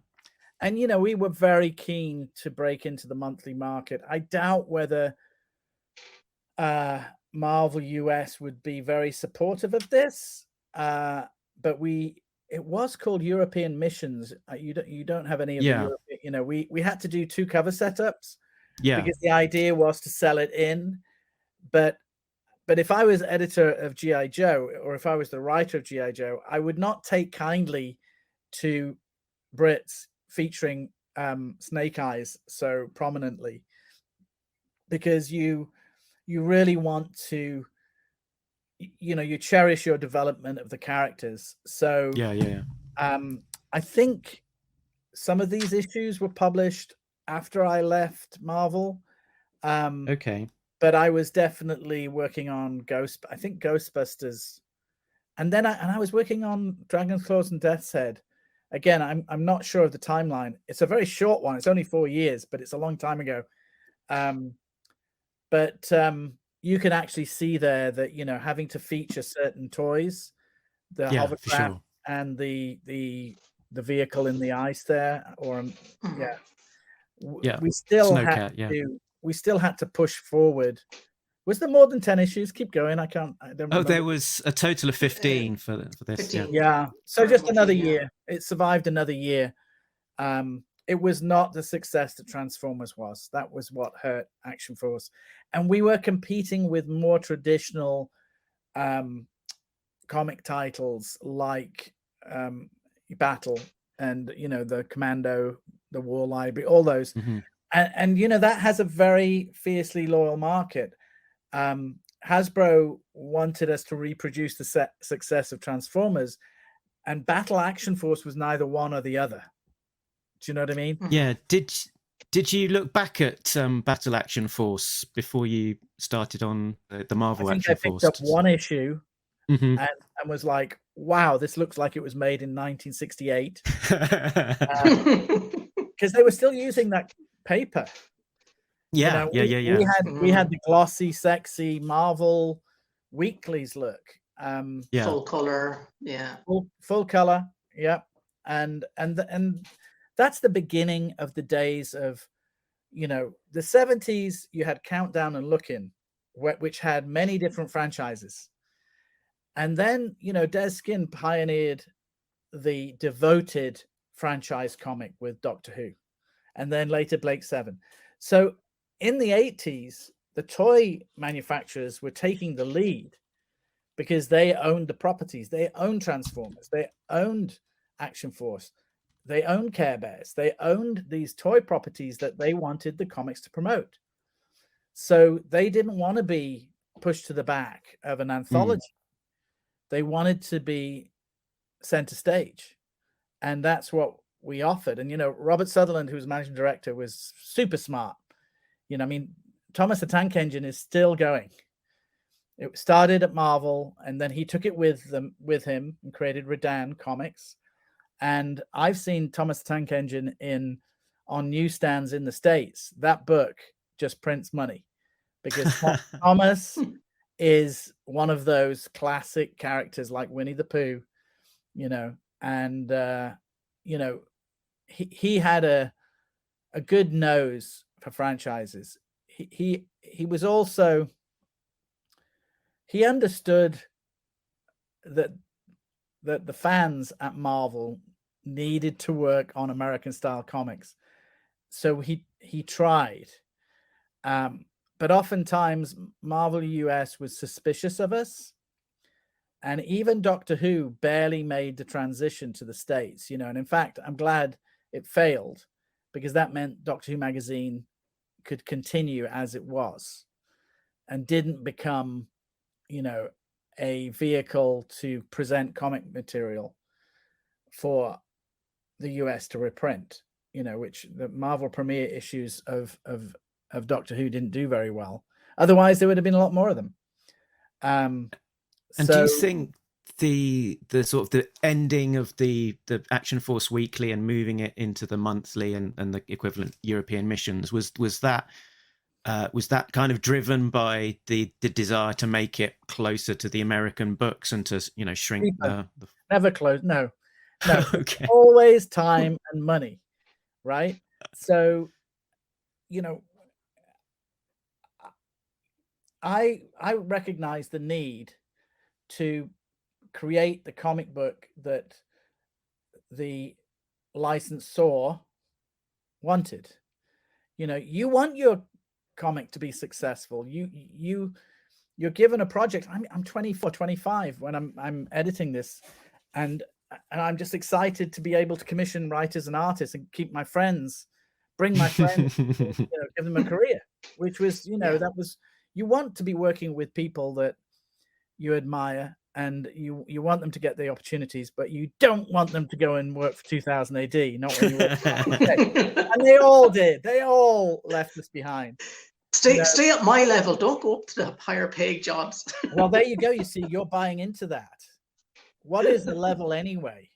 And we were very keen to break into the monthly market. I doubt whether Marvel US would be very supportive of this, but it was called European Missions. You don't have any of the European. We had to do 2 cover setups, because the idea was to sell it in, but if I was editor of G.I. Joe, or if I was the writer of G.I. Joe, I would not take kindly to Brits featuring Snake Eyes so prominently, because you really want to, you cherish your development of the characters. So I think some of these issues were published after I left Marvel. Okay. But I was definitely working on Ghostbusters, and then I was working on Dragon's Claws and Death's Head. Again, I'm not sure of the timeline. It's a very short one. It's only 4 years, but it's a long time ago. But you can actually see there that having to feature certain toys, the hovercraft and the vehicle in the ice there, or we still had to push forward. Was there more than 10 issues? Keep going. I don't remember. There was a total of 15 for this. 15. Yeah. So just another year. It survived another year. It was not the success that Transformers was. That was what hurt Action Force. And we were competing with more traditional comic titles like Battle and, the Commando, the War Library, all those. Mm-hmm. And that has a very fiercely loyal market. Hasbro wanted us to reproduce the success of Transformers, and Battle Action Force was neither one or the other. Do you know what I mean? Yeah. Did you look back at Battle Action Force before you started on the Marvel Action Force? I picked up one issue and was like, wow, this looks like it was made in 1968. Because they were still using that paper. We had the glossy, sexy Marvel weeklies look. Full color, full color, and that's the beginning of the days of, the 70s. You had Countdown and Look-In, which had many different franchises, and then Des Skin pioneered the devoted franchise comic with Doctor Who, and then later Blake Seven. So in the 80s, the toy manufacturers were taking the lead because they owned the properties. They owned Transformers. They owned Action Force. They owned Care Bears. They owned these toy properties that they wanted the comics to promote. So they didn't want to be pushed to the back of an anthology. They wanted to be center stage. And that's what we offered. And, Robert Sutherland, who was managing director, was super smart. Thomas the Tank Engine is still going. It started at Marvel, and then he took it with him and created Redan Comics. And I've seen Thomas the Tank Engine on newsstands in the States. That book just prints money because Thomas is one of those classic characters like Winnie the Pooh, and he had a good nose for franchises. He was also, he understood that the fans at Marvel needed to work on American style comics, so he tried, but oftentimes Marvel US was suspicious of us, and even Doctor Who barely made the transition to the States, and in fact I'm glad it failed, because that meant Doctor Who magazine could continue as it was and didn't become, a vehicle to present comic material for the US to reprint, which the Marvel premiere issues of Doctor Who didn't do very well. Otherwise, there would have been a lot more of them. And do you think the sort of the ending of the Action Force Weekly and moving it into the monthly and the equivalent European missions was that kind of driven by the desire to make it closer to the American books and to shrink the never close? No. Okay. Always time and money, right? So I recognize the need to create the comic book that the licensor wanted. You want your comic to be successful. You're given a project. I'm 24, 25 when I'm editing this, and I'm just excited to be able to commission writers and artists and keep my friends, bring my friends, give them a career, which was, that was, you want to be working with people that you admire, and you want them to get the opportunities, but you don't want them to go and work for 2000 AD, not when you work for and they all did. They all left us behind. Stay at my level. Don't go up to the higher paid jobs. Well, there you go. You see, you're buying into that. What is the level anyway?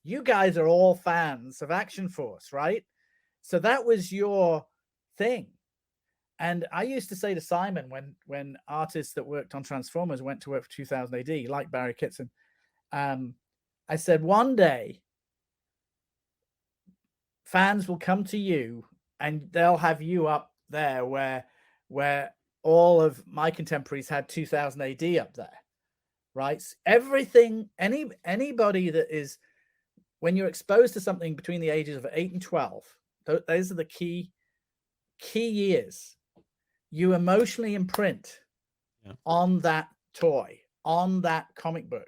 You guys are all fans of Action Force, right? So that was your thing. And I used to say to Simon when artists that worked on Transformers went to work for 2000 AD, like Barry Kitson, I said, one day fans will come to you and they'll have you up there where all of my contemporaries had 2000 AD up there, right? Everything, anybody that is, when you're exposed to something between the ages of 8 and 12, those are the key years. You emotionally imprint on that toy, on that comic book.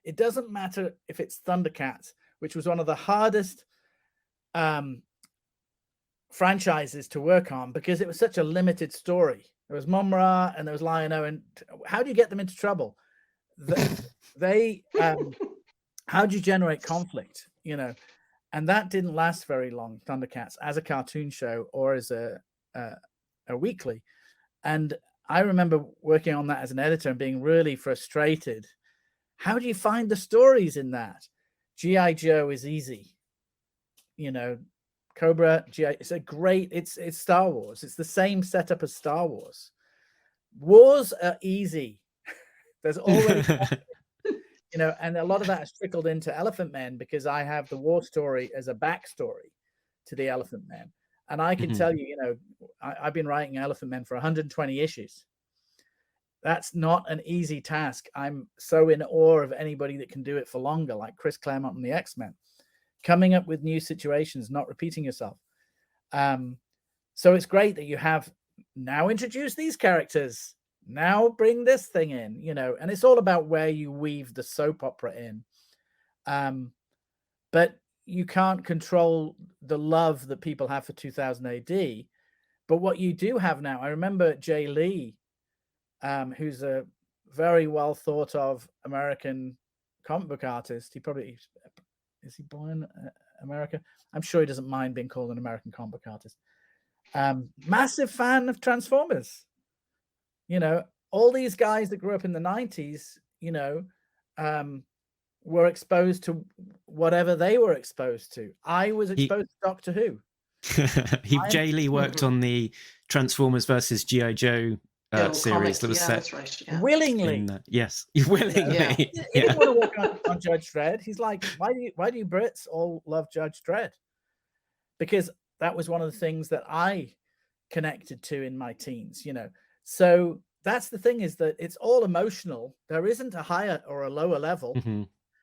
It doesn't matter if it's Thundercats, which was one of the hardest franchises to work on because it was such a limited story. There was Mumra and there was Lion-O, and how do you get them into trouble? How do you generate conflict? And that didn't last very long. Thundercats as a cartoon show or as a weekly. And I remember working on that as an editor and being really frustrated. How do you find the stories in that? G.I. Joe is easy. Cobra, G.I. It's Star Wars. It's the same setup as Star Wars. Wars are easy. There's always and a lot of that has trickled into Elephantmen because I have the war story as a backstory to the Elephantmen. And I can tell you, I've been writing Elephantmen for 120 issues. That's not an easy task. I'm so in awe of anybody that can do it for longer, like Chris Claremont and the X-Men. Coming up with new situations, not repeating yourself. So it's great that you have now introduced these characters. Now bring this thing in, and it's all about where you weave the soap opera in. But you can't control the love that people have for 2000 AD. But what you do have now, I remember Jay Lee, who's a very well thought of American comic book artist. Is he born in America? I'm sure he doesn't mind being called an American comic book artist. Massive fan of Transformers. All these guys that grew up in the 90s, were exposed to whatever they were exposed to. I was exposed to Doctor Who. Jay Lee worked on the Transformers versus G.I. Joe series that was set. That's right. Yeah. Willingly. Yes, willingly. Yeah. He didn't want to work on Judge Dredd. He's like, why do you Brits all love Judge Dredd? Because that was one of the things that I connected to in my teens, So that's the thing, is that it's all emotional. There isn't a higher or a lower level.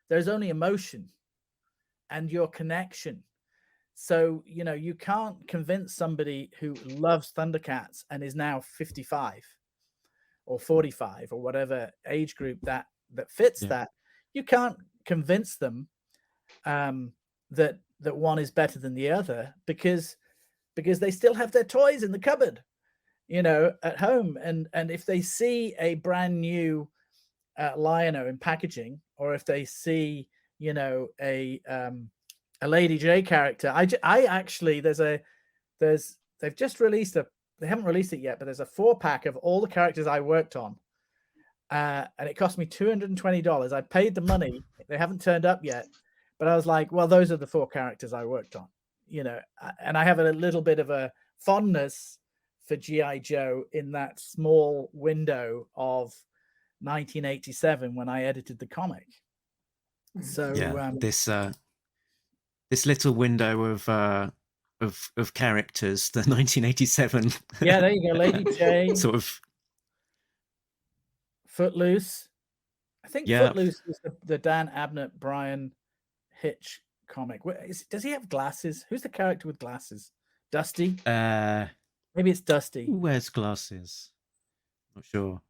There's only emotion and your connection. So, you can't convince somebody who loves Thundercats and is now 55 or 45 or whatever age group that fits that. You can't convince them that one is better than the other because they still have their toys in the cupboard, at home. And if they see a brand new Lion-O in packaging, or if they see, a a Lady J character. I actually they've just released they haven't released it yet, but there's a 4-pack of all the characters I worked on, and it cost me $220. I paid the money. They haven't turned up yet, but I was like, well, those are the 4 characters I worked on, and I have a little bit of a fondness for G.I. Joe in that small window of 1987 when I edited the comic. So this little window of characters, the 1987. Yeah, there you go, Lady J. Sort of Footloose. I think Footloose is the Dan Abnett, Brian Hitch comic. Does he have glasses? Who's the character with glasses? Dusty? Maybe it's Dusty. Who wears glasses? Not sure.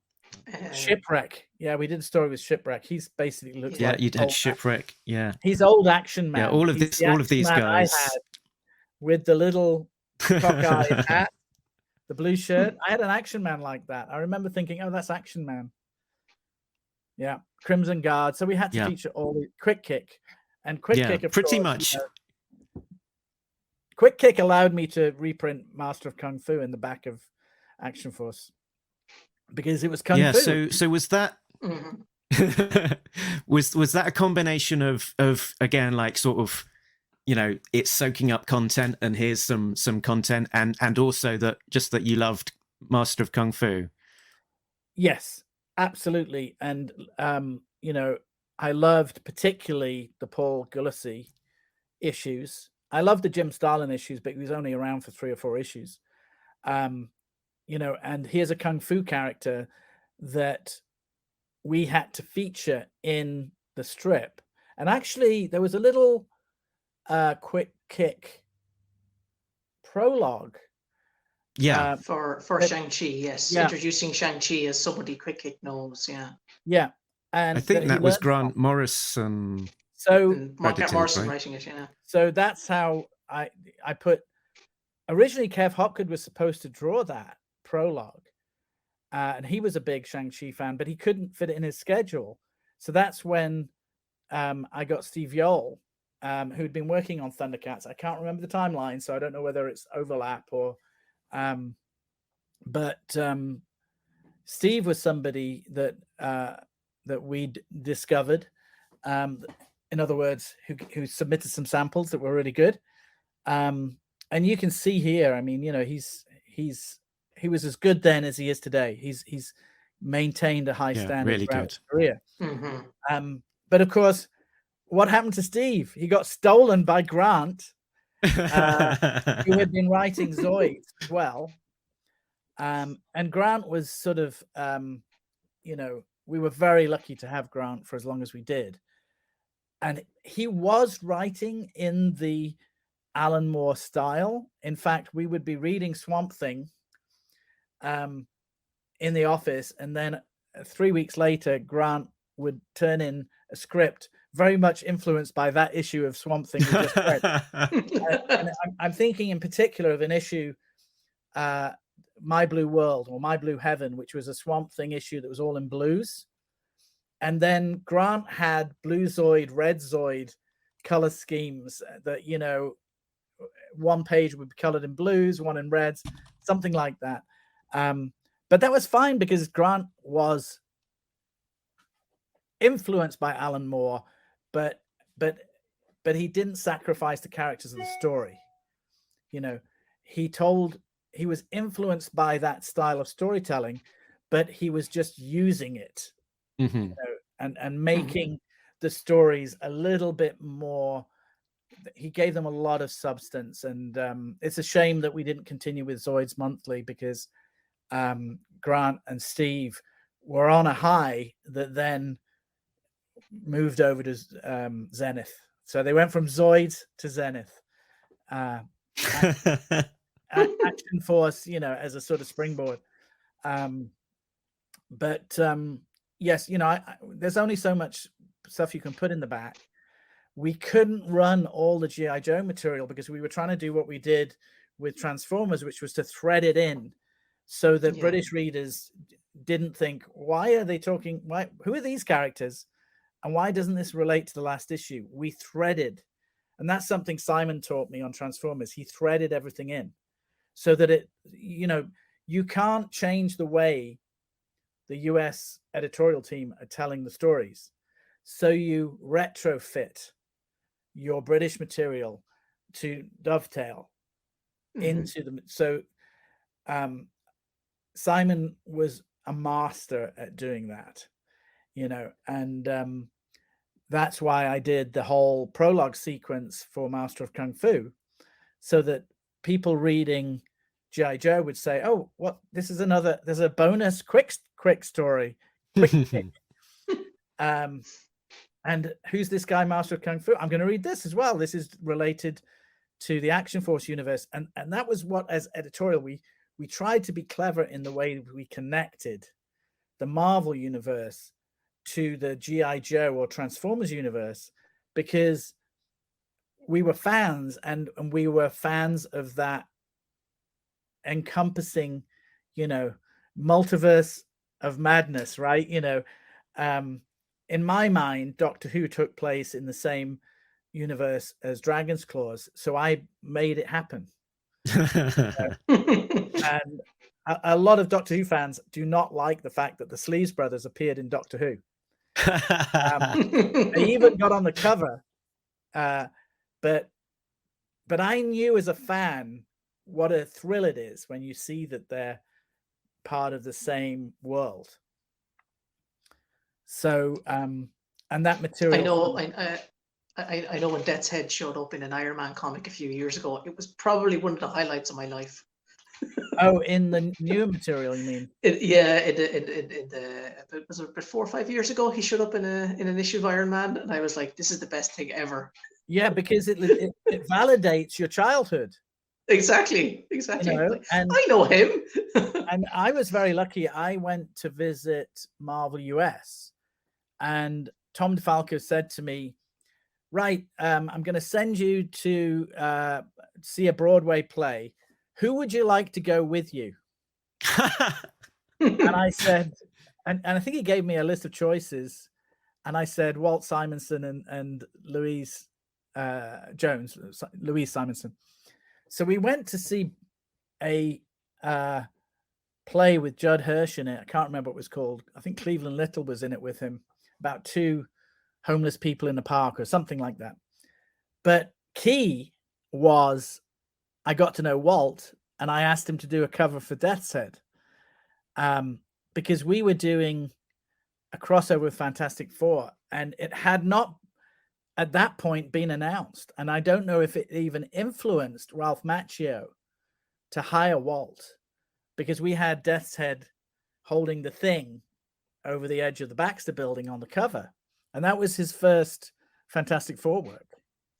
Shipwreck. Yeah, we did a story with Shipwreck. He's basically looks like you did Shipwreck. Yeah, he's old Action Man. Yeah, all of these guys I had with the little cockeyed hat, the blue shirt. I had an Action Man like that. I remember thinking, oh, that's Action Man. Yeah, Crimson Guard. So we had to feature all the Quick Kick and Quick Kick. Of pretty course, much. Quick Kick allowed me to reprint Master of Kung Fu in the back of Action Force because it was Kung Fu. Yeah, so was that was that a combination of again, like sort of, it's soaking up content and here's some content and also that you loved Master of Kung Fu? Yes, absolutely. And I loved particularly the Paul Gulacy issues. I loved the Jim Starlin issues, but he was only around for 3 or 4 issues. And here's a Kung Fu character that we had to feature in the strip. And actually, there was a little Quick Kick prologue. For Shang-Chi, yes. Yeah. Introducing Shang-Chi as somebody Quick Kick knows, Yeah. And I think that was Grant Morrison. So Grant Morrison writing it, So that's how I put. Originally, Kev Hopgood was supposed to draw that prologue, and he was a big Shang-Chi fan, but he couldn't fit it in his schedule. So that's when I got Steve Yoel, who'd been working on Thundercats. I can't remember the timeline, so I don't know whether it's overlap or. But Steve was somebody that we'd discovered. In other words, who submitted some samples that were really good. And you can see here, I mean, he was as good then as he is today. He's maintained a high standard really throughout good his career. Mm-hmm. But of course, what happened to Steve? He got stolen by Grant, who had been writing Zoids as well. And Grant was sort of, we were very lucky to have Grant for as long as we did. And he was writing in the Alan Moore style. In fact, we would be reading Swamp Thing in the office, and then 3 weeks later, Grant would turn in a script very much influenced by that issue of Swamp Thing we just read. And I'm thinking in particular of an issue, My Blue World or My Blue Heaven, which was a Swamp Thing issue that was all in blues. And then Grant had Blue Zoid, Red Zoid color schemes that, one page would be colored in blues, one in reds, something like that. But that was fine because Grant was influenced by Alan Moore, but he didn't sacrifice the characters of the story. He was influenced by that style of storytelling, but he was just using it. Mm-hmm. And making the stories a little bit more. He gave them a lot of substance, and it's a shame that we didn't continue with Zoids Monthly because Grant and Steve were on a high that then moved over to Zenith. So they went from Zoids to Zenith. Action Force, as a sort of springboard. But yes, there's only so much stuff you can put in the back. We couldn't run all the G.I. Joe material because we were trying to do what we did with Transformers, which was to thread it in so that British readers didn't think, why are they talking? Who are these characters? And why doesn't this relate to the last issue? We threaded And that's something Simon taught me on Transformers. He threaded everything in so that it, you can't change the way the US editorial team are telling the stories. So you retrofit your British material to dovetail into them. So Simon was a master at doing that, and that's why I did the whole prologue sequence for Master of Kung Fu, so that people reading G.I. Joe would say, oh, what, there's a bonus quick story. And who's this guy, Master of Kung Fu? I'm going to read this as well. This is related to the Action Force universe. And that was what, as editorial, we tried to be clever in the way we connected the Marvel universe to the G.I. Joe or Transformers universe, because we were fans and we were fans of that encompassing, multiverse of madness, right? In my mind, Doctor Who took place in the same universe as Dragon's Claws, so I made it happen. And a lot of Doctor Who fans do not like the fact that the Sleeves brothers appeared in Doctor Who. They even got on the cover, but I knew as a fan what a thrill it is when you see that they're part of the same world. So, and that material. I know when Death's Head showed up in an Iron Man comic a few years ago, it was probably one of the highlights of my life. Oh, in the newer material, you mean? Was it about 4 or 5 years ago? He showed up in an issue of Iron Man, and I was like, "This is the best thing ever." Yeah, because it validates your childhood. Exactly. Like, and I know him. And I was very lucky. I went to visit Marvel US, and Tom DeFalco said to me, "Right, I'm going to send you to see a Broadway play. Who would you like to go with you?" And I said, and I think he gave me a list of choices, and I said Walt Simonson and Louise Simonson. So we went to see a play with Judd Hirsch in it. I can't remember what it was called. I think Cleveland Little was in it with him, about two homeless people in a park or something like that. But key was I got to know Walt, and I asked him to do a cover for Death's Head, because we were doing a crossover with Fantastic Four, and it had not at that point been announced. And I don't know if it even influenced Ralph Macchio to hire Walt, because we had Death's Head holding the Thing over the edge of the Baxter building on the cover. And that was his first Fantastic Four work.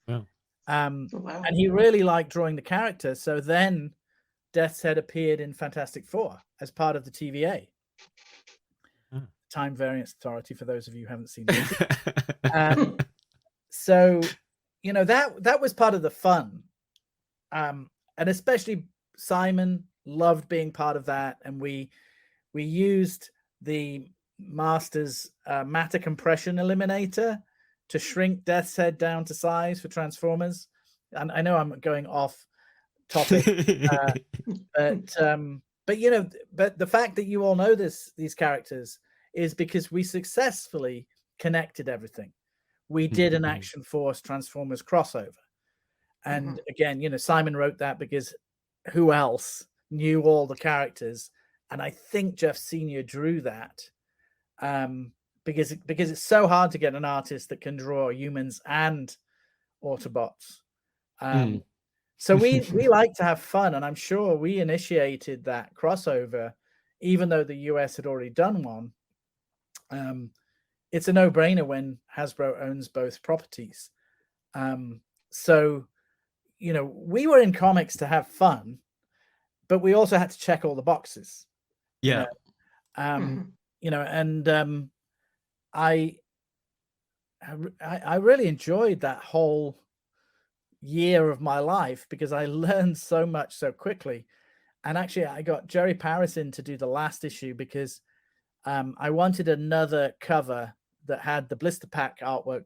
Wow. Wow. And he really liked drawing the character. So then Death's Head appeared in Fantastic Four as part of the TVA. Time Variance Authority, for those of you who haven't seen it. So, that was part of the fun. And especially Simon loved being part of that. And we used the Master's matter compression eliminator to shrink Death's Head down to size for Transformers. And I know I'm going off topic, but the fact that you all know these characters is because we successfully connected everything. We did an Action Force Transformers crossover. And again, Simon wrote that because who else knew all the characters? And I think Jeff Sr. drew that because it's so hard to get an artist that can draw humans and Autobots. So we like to have fun, and I'm sure we initiated that crossover, even though the US had already done one. It's a no-brainer when Hasbro owns both properties. So, we were in comics to have fun, but we also had to check all the boxes. Yeah. And I really enjoyed that whole year of my life because I learned so much so quickly. And actually, I got Jerry Paris in to do the last issue because I wanted another cover that had the blister pack artwork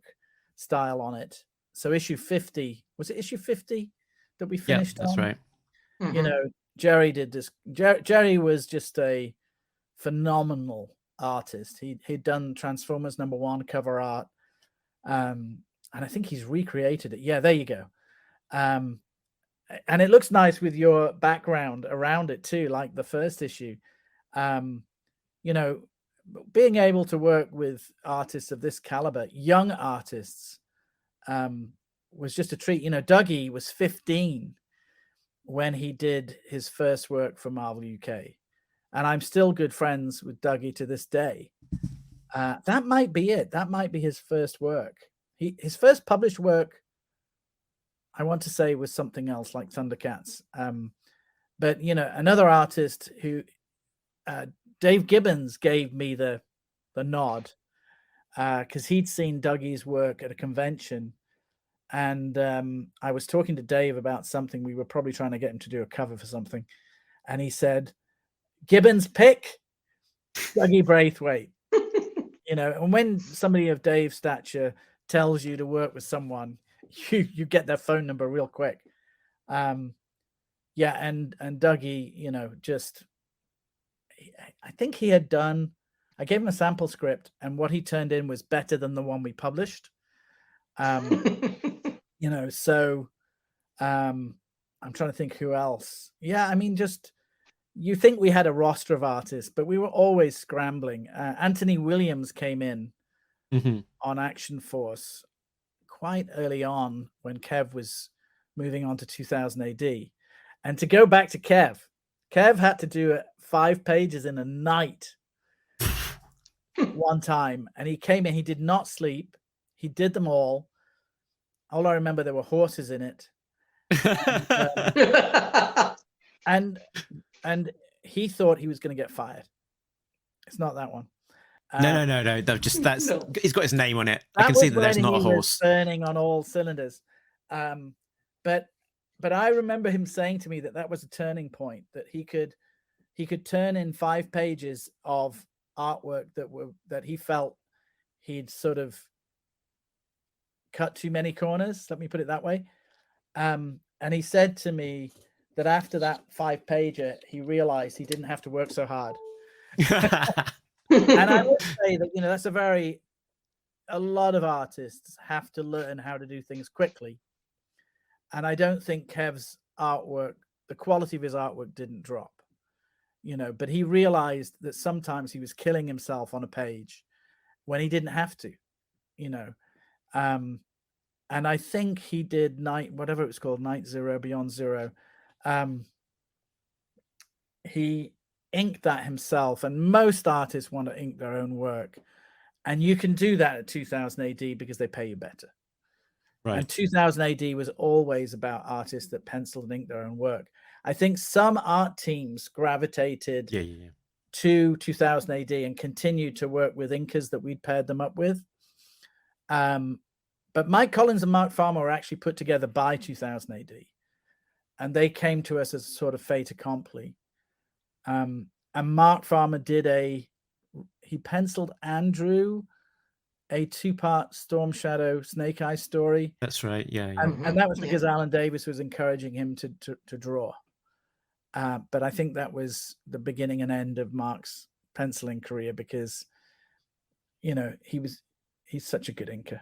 style on it, So issue 50, was it issue 50 that we Yeah, finished that's on? right. You know, Jerry did this. Jerry was just a phenomenal artist. He'd done Transformers #1 cover art, and I think he's recreated it. Yeah, there you go. And it looks nice with your background around it too, like the first issue. You know, being able to work with artists of this caliber, young artists, was just a treat. You know, Dougie was 15 when he did his first work for Marvel UK, and I'm still good friends with Dougie to this day. That might be it. That might be his first work. His first published work, I want to say, was something else like Thundercats. But you know, another artist who Dave Gibbons gave me the nod because he'd seen Dougie's work at a convention, and I was talking to Dave about something. We were probably trying to get him to do a cover for something, and he said, "Gibbons pick Dougie Braithwaite." You know, and when somebody of Dave's stature tells you to work with someone, you get their phone number real quick. Yeah, and Dougie, you know, just I think he had done. I gave him a sample script, and what he turned in was better than the one we published. You know, so I'm trying to think who else. Yeah, I mean, just you think we had a roster of artists, but we were always scrambling. Anthony Williams came in on Action Force quite early on when Kev was moving on to 2000 AD. And to go back to Kev had to do 5 pages in a night one time. And he came in, he did not sleep. He did them all. All I remember, there were horses in it. And he thought he was going to get fired. It's not that one. No. Just that's No. He's got his name on it. That I can see was that there's when not a he was horse. burning on all cylinders. But I remember him saying to me that was a turning point, that he could turn in 5 pages of artwork that he felt he'd sort of cut too many corners. Let me put it that way. And he said to me that after that 5-pager, he realized he didn't have to work so hard. And I would say that, you know, that's a lot of artists have to learn how to do things quickly. And I don't think Kev's artwork, the quality of his artwork didn't drop, you know, but he realized that sometimes he was killing himself on a page when he didn't have to, you know. And I think he did whatever it was called, Night Zero, Beyond Zero. He inked that himself, and most artists want to ink their own work. And you can do that at 2000 AD because they pay you better. Right. And 2000 AD was always about artists that penciled and inked their own work. I think some art teams gravitated to 2000 AD and continued to work with inkers that we'd paired them up with. But Mike Collins and Mark Farmer were actually put together by 2000 AD. And they came to us as a sort of fait accompli. And Mark Farmer he penciled Andrew a 2-part Storm Shadow Snake Eye story. That's right. Yeah. And that was because Alan Davis was encouraging him to draw. But I think that was the beginning and end of Mark's penciling career, because, you know, he's such a good inker.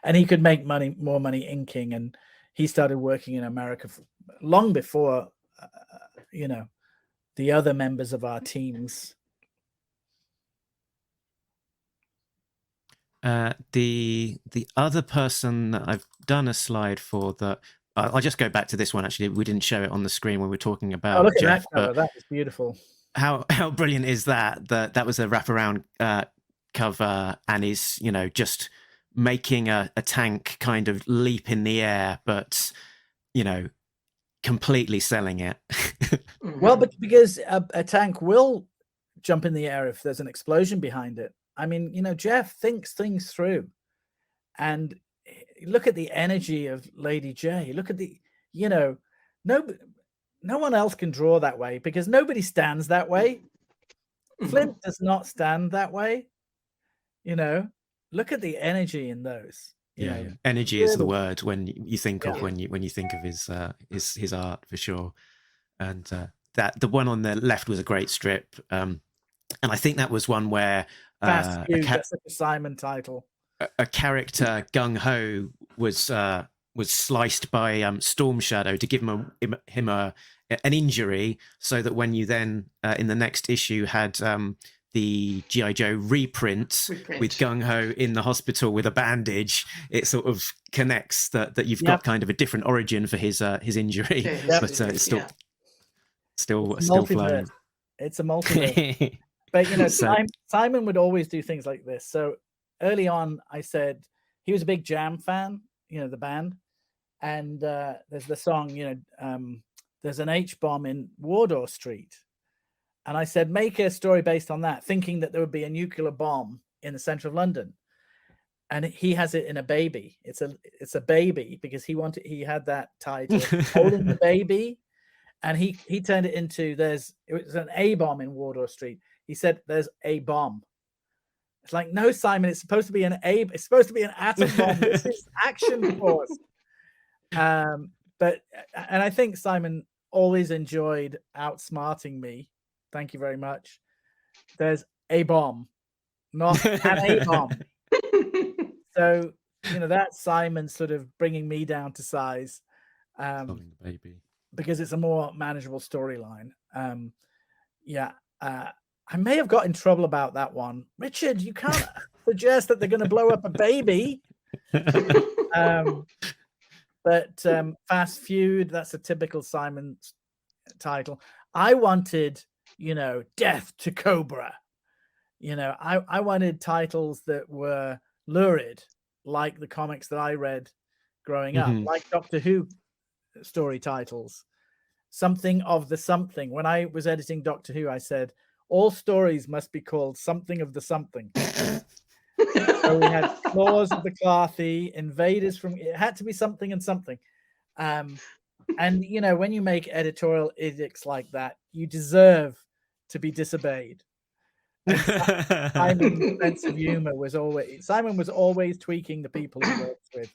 And he could make more money inking, and he started working in America long before you know, the other members of our teams. The other person that I've done a slide for, that I'll just go back to this one. Actually, we didn't show it on the screen when we were talking about look Jeff, at that cover. That was beautiful. How brilliant is that? That was a wraparound cover, and is, you know, just making a tank kind of leap in the air, but, you know, completely selling it. Well, but because a tank will jump in the air if there's an explosion behind it. I mean, you know, Jeff thinks things through. And look at the energy of Lady J. Look at the, you know, no one else can draw that way, because nobody stands that way. Flint does not stand that way. You know, look at the energy in those. Yeah. Energy is the really- word when you think of Yeah. when you think of his art, for sure. And that the one on the left was a great strip, and I think that was one where Fast a, Feud, that's like a Simon title. a character Gung Ho was sliced by Storm Shadow to give him an injury, so that when you then in the next issue had the G.I. Joe reprint with Gung Ho in the hospital with a bandage, it sort of connects that you've got kind of a different origin for his injury, but it's still flowing. It's a multiverse. But Simon would always do things like this. So early on, I said he was a big Jam fan, the band, and there's the song, there's an H-bomb in Wardour Street. And I said, make a story based on that, thinking that there would be a nuclear bomb in the center of London. And he has it in a baby. It's a baby because he had that title, holding the baby. And he turned it into it was an A bomb in Wardour Street. He said there's a bomb. It's like, no, Simon, it's supposed to be it's supposed to be an atom bomb. This is Action Force. And I think Simon always enjoyed outsmarting me. Thank you very much. There's a bomb, not an A bomb. So, that's Simon sort of bringing me down to size. Baby. Because it's a more manageable storyline. I may have got in trouble about that one. Richard, you can't suggest that they're going to blow up a baby. But Fast Feud, that's a typical Simon title. I wanted, Death to Cobra. I wanted titles that were lurid, like the comics that I read growing up, like Doctor Who story titles. Something of the something. When I was editing Doctor Who, I said all stories must be called something of the something. So we had Claws of the Clarthy, Invaders from. It had to be something and something. And when you make editorial edicts like that, you deserve to be disobeyed. Simon's sense of humor was Simon was always tweaking the people he works with,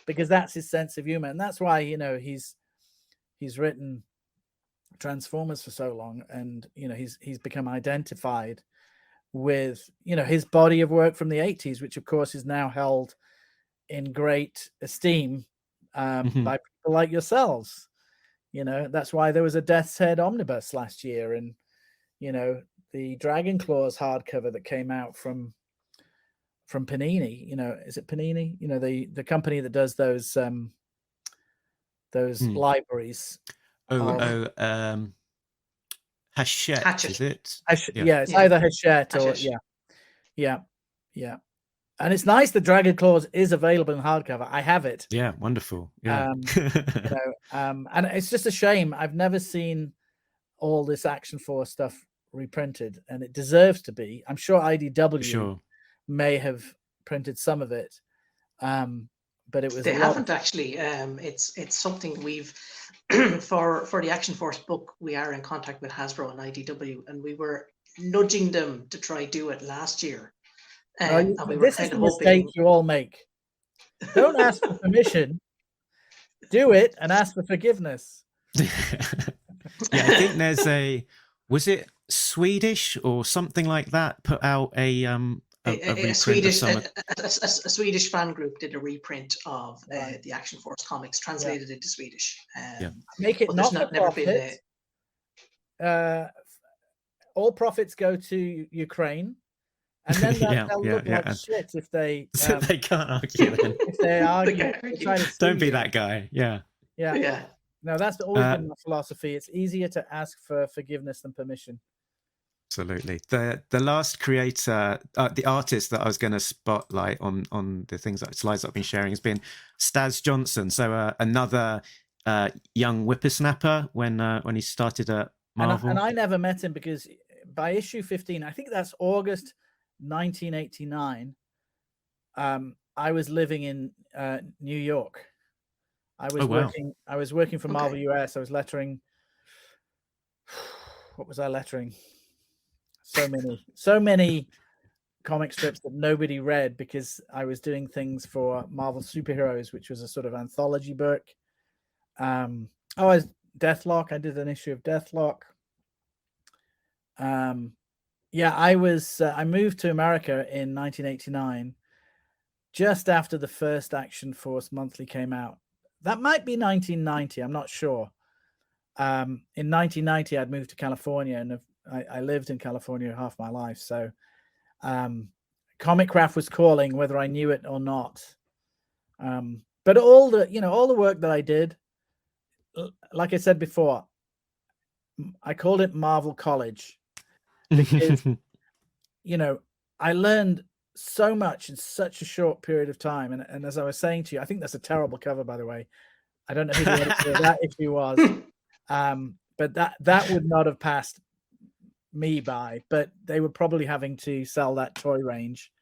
because that's his sense of humor, and that's why he's written Transformers for so long, and he's become identified with his body of work from the 80s, which of course is now held in great esteem by people like yourselves. That's why there was a Death's Head omnibus last year, and the Dragon Claws hardcover that came out from Panini. Is it Panini? The company that does those libraries. Hachette, is it? It's either Hachette or yeah. And it's nice that Dragon Claws is available in hardcover. I have it. Yeah, wonderful. Yeah. And it's just a shame. I've never seen all this Action Force stuff reprinted, and it deserves to be. I'm sure IDW may have printed some of it, but it was. They haven't actually. It's something we've for the Action Force book. We are in contact with Hasbro and IDW, and we were nudging them to try do it last year. And we were this is the mistake you all make. Don't ask for permission. Do it and ask for forgiveness. I think there's was it Swedish or something like that put out a Swedish fan group did a reprint of the Action Force comics, translated into Swedish. Make it not never been all profits go to Ukraine, and then they'll look like shit if they. They can't argue. Then. If they argue, don't be that guy. Yeah. No, that's always been my philosophy. It's easier to ask for forgiveness than permission. Absolutely. The last creator, the artist that I was going to spotlight on the slides that I've been sharing has been Staz Johnson. So another young whippersnapper when he started at Marvel. And I never met him because by issue 15, I think that's August 1989. I was living in New York. I was working for Marvel US. I was lettering. What was I lettering? So many comic strips that nobody read because I was doing things for Marvel Superheroes, which was a sort of anthology book. Deathlock. I did an issue of Deathlock. Yeah, I moved to America in 1989, just after the first Action Force monthly came out. That might be 1990. I'm not sure. In 1990, I'd moved to California, and I lived in California half my life. So Comicraft was calling, whether I knew it or not. But all the work that I did, like I said before, I called it Marvel College because I learned so much in such a short period of time. And as I was saying to you, I think that's a terrible cover, by the way. I don't know who the editor of that issue was. But that would not have passed me by, but they were probably having to sell that toy range.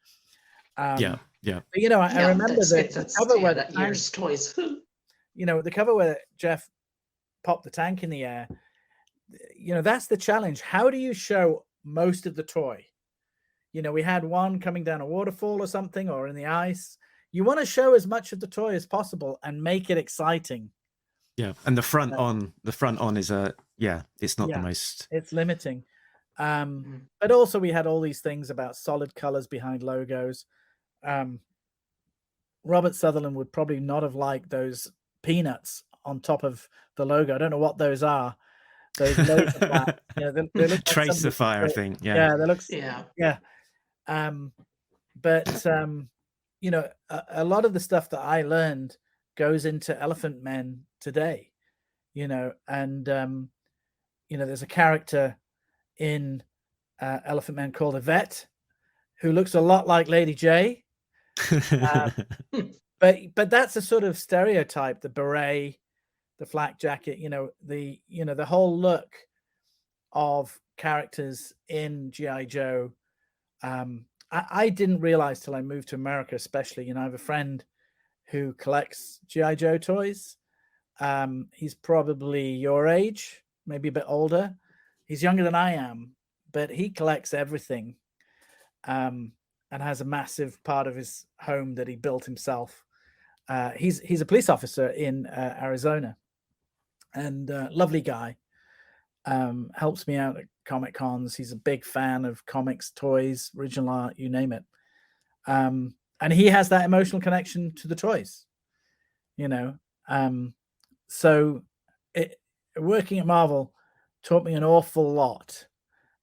Yeah. But, I remember the cover where that year's toys. The cover where Jeff popped the tank in the air. That's the challenge. How do you show most of the toy? We had one coming down a waterfall or something, or in the ice. You want to show as much of the toy as possible and make it exciting. Yeah, and the front on is it's not the most. It's limiting. But also we had all these things about solid colors behind logos. Robert Sutherland would probably not have liked those peanuts on top of the logo. I don't know what those are. Those laser flat, they look Tracer like fire, I think. Yeah, they look. Yeah. But a lot of the stuff that I learned goes into Elephantmen today. And there's a character in Elephantmen called Yvette, who looks a lot like Lady J. But that's a sort of stereotype: the beret, the flak jacket. The whole look of characters in G.I. Joe. I didn't realize till I moved to America, especially. I have a friend who collects G.I. Joe toys. He's probably your age, maybe a bit older. He's younger than I am, but he collects everything, and has a massive part of his home that he built himself. He's a police officer in Arizona, and lovely guy. Helps me out at Comic Cons. He's a big fan of comics, toys, original art, you name it. And he has that emotional connection to the toys, So working at Marvel taught me an awful lot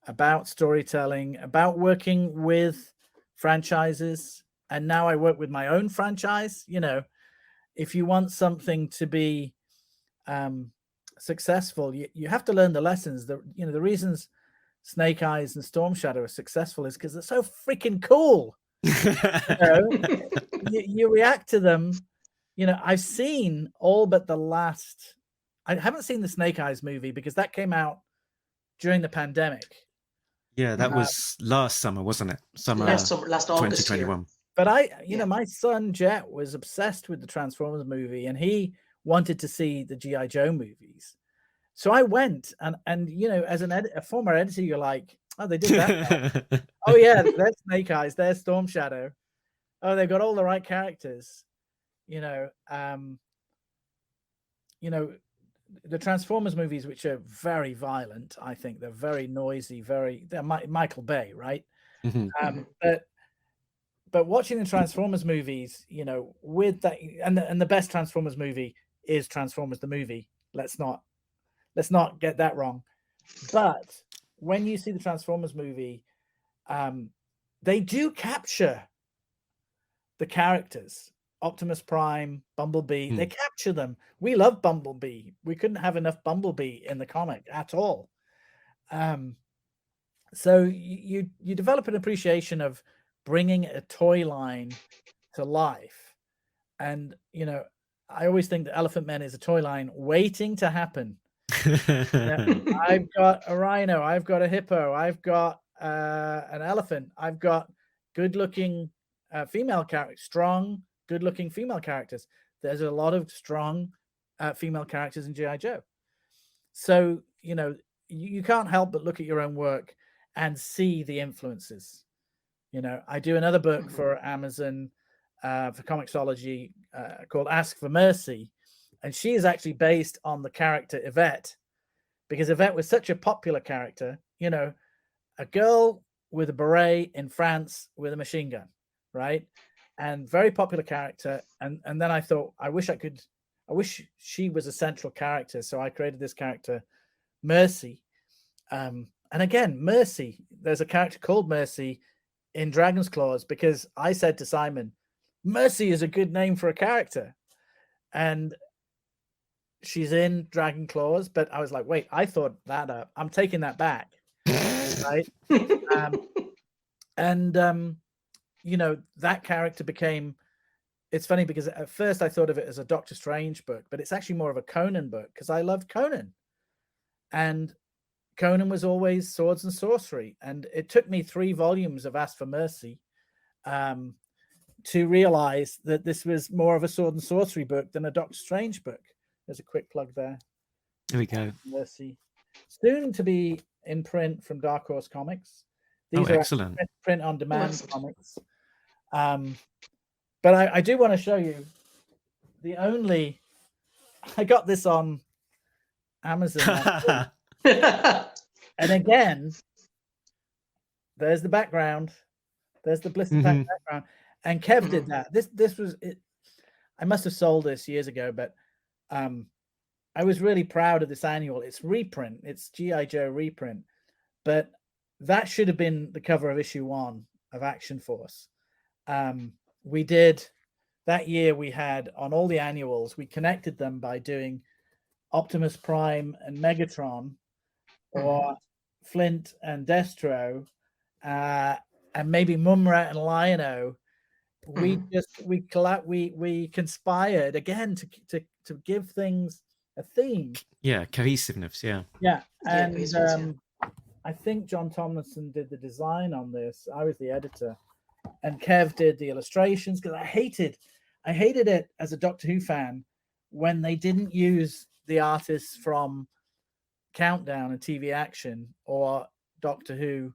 about storytelling, about working with franchises. And now I work with my own franchise. If you want something to be successful, you have to learn the lessons. The reasons Snake Eyes and Storm Shadow are successful is because they're so freaking cool. You react to them. I've seen all but the last. I haven't seen the Snake Eyes movie because that came out during the pandemic. Yeah, that was last summer, wasn't it? Last August 2021. But my son Jet was obsessed with the Transformers movie, and he wanted to see the G.I. Joe movies. So I went, and as a former editor, you're like, oh, they did that. Oh yeah, there's Snake Eyes, there's Storm Shadow. Oh, they've got all the right characters. The Transformers movies, which are very violent, I think they're very noisy, they're Michael Bay, right? Mm-hmm. But watching the Transformers movies, with that, and the best Transformers movie is Transformers the movie. Let's not get that wrong. But when you see the Transformers movie, they do capture the characters. Optimus Prime, Bumblebee, they capture them. We love Bumblebee. We couldn't have enough Bumblebee in the comic at all. So you develop an appreciation of bringing a toy line to life. And, I always think that Elephantmen is a toy line waiting to happen. I've got a rhino, I've got a hippo, I've got an elephant, I've got good-looking female characters, strong, good-looking female characters. There's a lot of strong female characters in G.I. Joe. So, you can't help but look at your own work and see the influences. You know, I do another book for Amazon for Comixology called Ask for Mercy, and she is actually based on the character Yvette, because Yvette was such a popular character. You know, a girl with a beret in France with a machine gun, right? And very popular character. And then I thought, I wish she was a central character. So I created this character, Mercy. And again, Mercy, there's a character called Mercy in Dragon's Claws, because I said to Simon, Mercy is a good name for a character. And she's in Dragon Claws, but I was like, wait, I thought that up. I'm taking that back. Right. You know, that character became, it's funny because at first I thought of it as a Doctor Strange book, but it's actually more of a Conan book, because I loved Conan. And Conan was always swords and sorcery. And it took me 3 volumes of Ask for Mercy to realize that this was more of a sword and sorcery book than a Doctor Strange book. There's a quick plug there. There we go. Mercy. Soon to be in print from Dark Horse Comics. These are excellent. Print on demand comics. But I do want to show you I got this on Amazon. And again, there's the background. There's the blister pack background. And Kev did that. This was it. I must have sold this years ago, but I was really proud of this annual. It's reprint. It's G.I. Joe reprint. But that should have been the cover of issue 1 of Action Force. We did that year. We had on all the annuals, we connected them by doing Optimus Prime and Megatron, or Flint and Destro, and maybe Mumra and Lion-O. We conspired again to give things a theme. Yeah, cohesiveness. Yeah, and I think John Tomlinson did the design on this. I was the editor, and Kev did the illustrations, because I hated it as a Doctor Who fan when they didn't use the artists from Countdown and TV Action or Doctor Who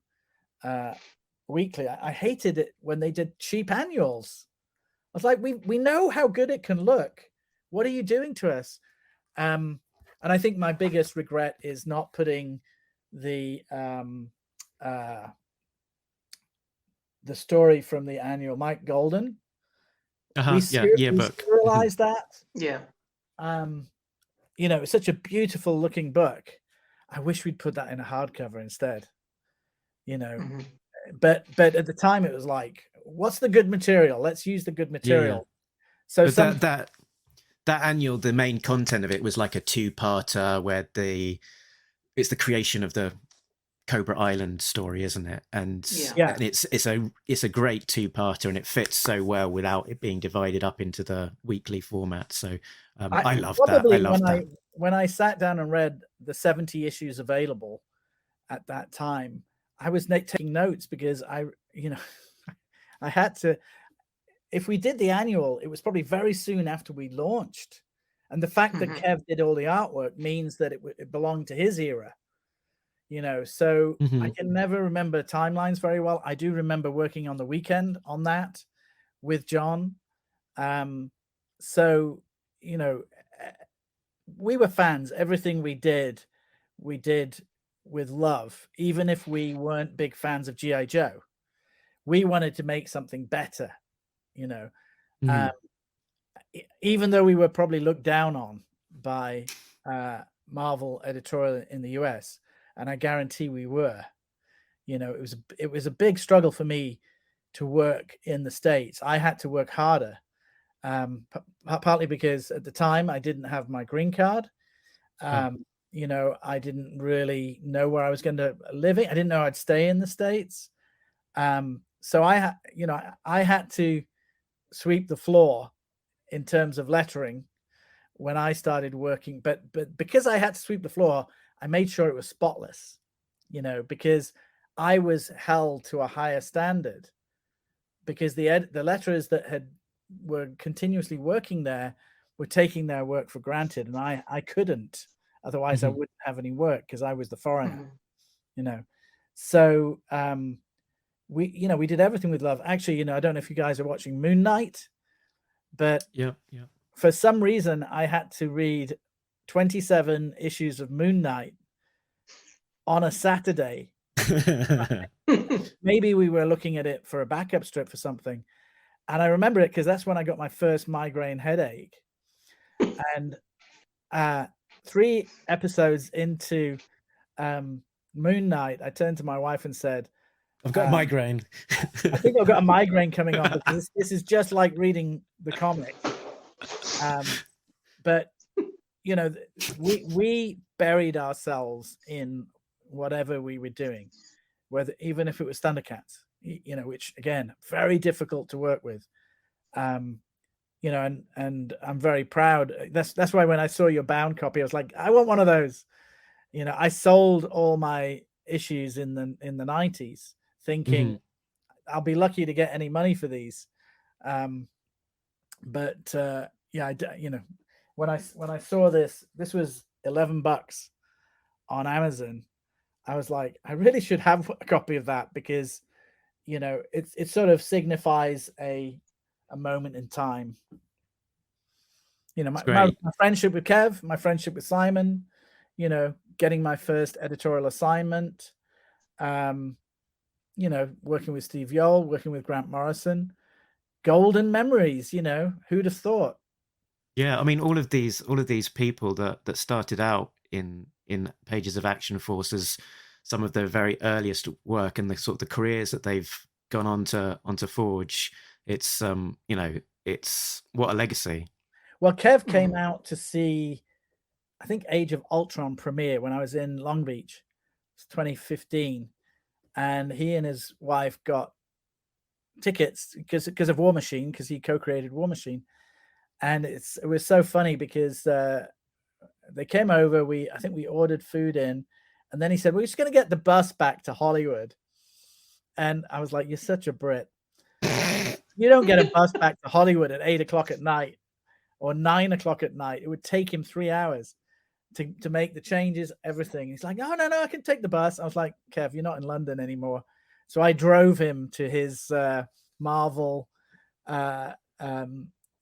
Weekly. I hated it when they did cheap annuals. I was like, we know how good it can look. What are you doing to us? And I think my biggest regret is not putting the story from the annual, Mike Golden. Yearbook. We serialized that. Yeah. You know, it's such a beautiful looking book. I wish we'd put that in a hardcover instead. You know, but at the time it was like, what's the good material? Let's use the good material. So that annual, the main content of it was like a 2-parter where it's the creation of the Cobra Island story, isn't it? And and it's a great 2-parter, and it fits so well without it being divided up into the weekly format. So I love that. I love that. When I sat down and read the 70 issues available at that time, I was taking notes, because I had to. If we did the annual, it was probably very soon after we launched, and the fact that Kev did all the artwork means that it belonged to his era. You know, so I can never remember timelines very well. I do remember working on the weekend on that with John. So, you know, we were fans. Everything we did with love, even if we weren't big fans of G.I. Joe. We wanted to make something better, you know, even though we were probably looked down on by Marvel editorial in the US. And I guarantee we were. You know, it was a big struggle for me to work in the States. I had to work harder, partly because at the time I didn't have my green card. You know, I didn't really know where I was going to live. I didn't know I'd stay in the States. So I had to sweep the floor in terms of lettering when I started working. But because I had to sweep the floor, I made sure it was spotless, you know, because I was held to a higher standard, because the letterers that were continuously working there were taking their work for granted, and I couldn't. Otherwise, I wouldn't have any work, because I was the foreigner, you know. So we did everything with love. Actually, I don't know if you guys are watching Moon Knight, but Yeah. for some reason I had to read 27 issues of Moon Knight on a Saturday. Maybe we were looking at it for a backup strip for something. And I remember it because that's when I got my first migraine headache. And 3 episodes into Moon Knight, I turned to my wife and said, I've got a migraine. I think I've got a migraine coming on because this is just like reading the comic. But we buried ourselves in whatever we were doing, whether even if it was Thundercats, which again, very difficult to work with. And I'm very proud. That's why when I saw your bound copy, I was like, I want one of those. I sold all my issues in the 90s thinking I'll be lucky to get any money for these. But when I saw this was $11 on Amazon, I was like, I really should have a copy of that because, it sort of signifies a moment in time. My friendship with Kev, my friendship with Simon, getting my first editorial assignment, working with Steve Yoel, working with Grant Morrison, golden memories, who'd have thought? Yeah, I mean, all of these people that started out in Pages of Action Force as some of their very earliest work and the sort of the careers that they've gone on to forge. It's it's what a legacy. Well, Kev came out to see, I think, Age of Ultron premiere when I was in Long Beach. It's 2015, and he and his wife got tickets because of War Machine, because he co-created War Machine. And it was so funny because they came over. I think we ordered food in, and then he said, we're just going to get the bus back to Hollywood. And I was like, you're such a Brit. You don't get a bus back to Hollywood at 8:00 at night or 9:00 at night. It would take him 3 hours to make the changes, everything. He's like, oh, no, I can take the bus. I was like, Kev, you're not in London anymore. So I drove him to his Marvel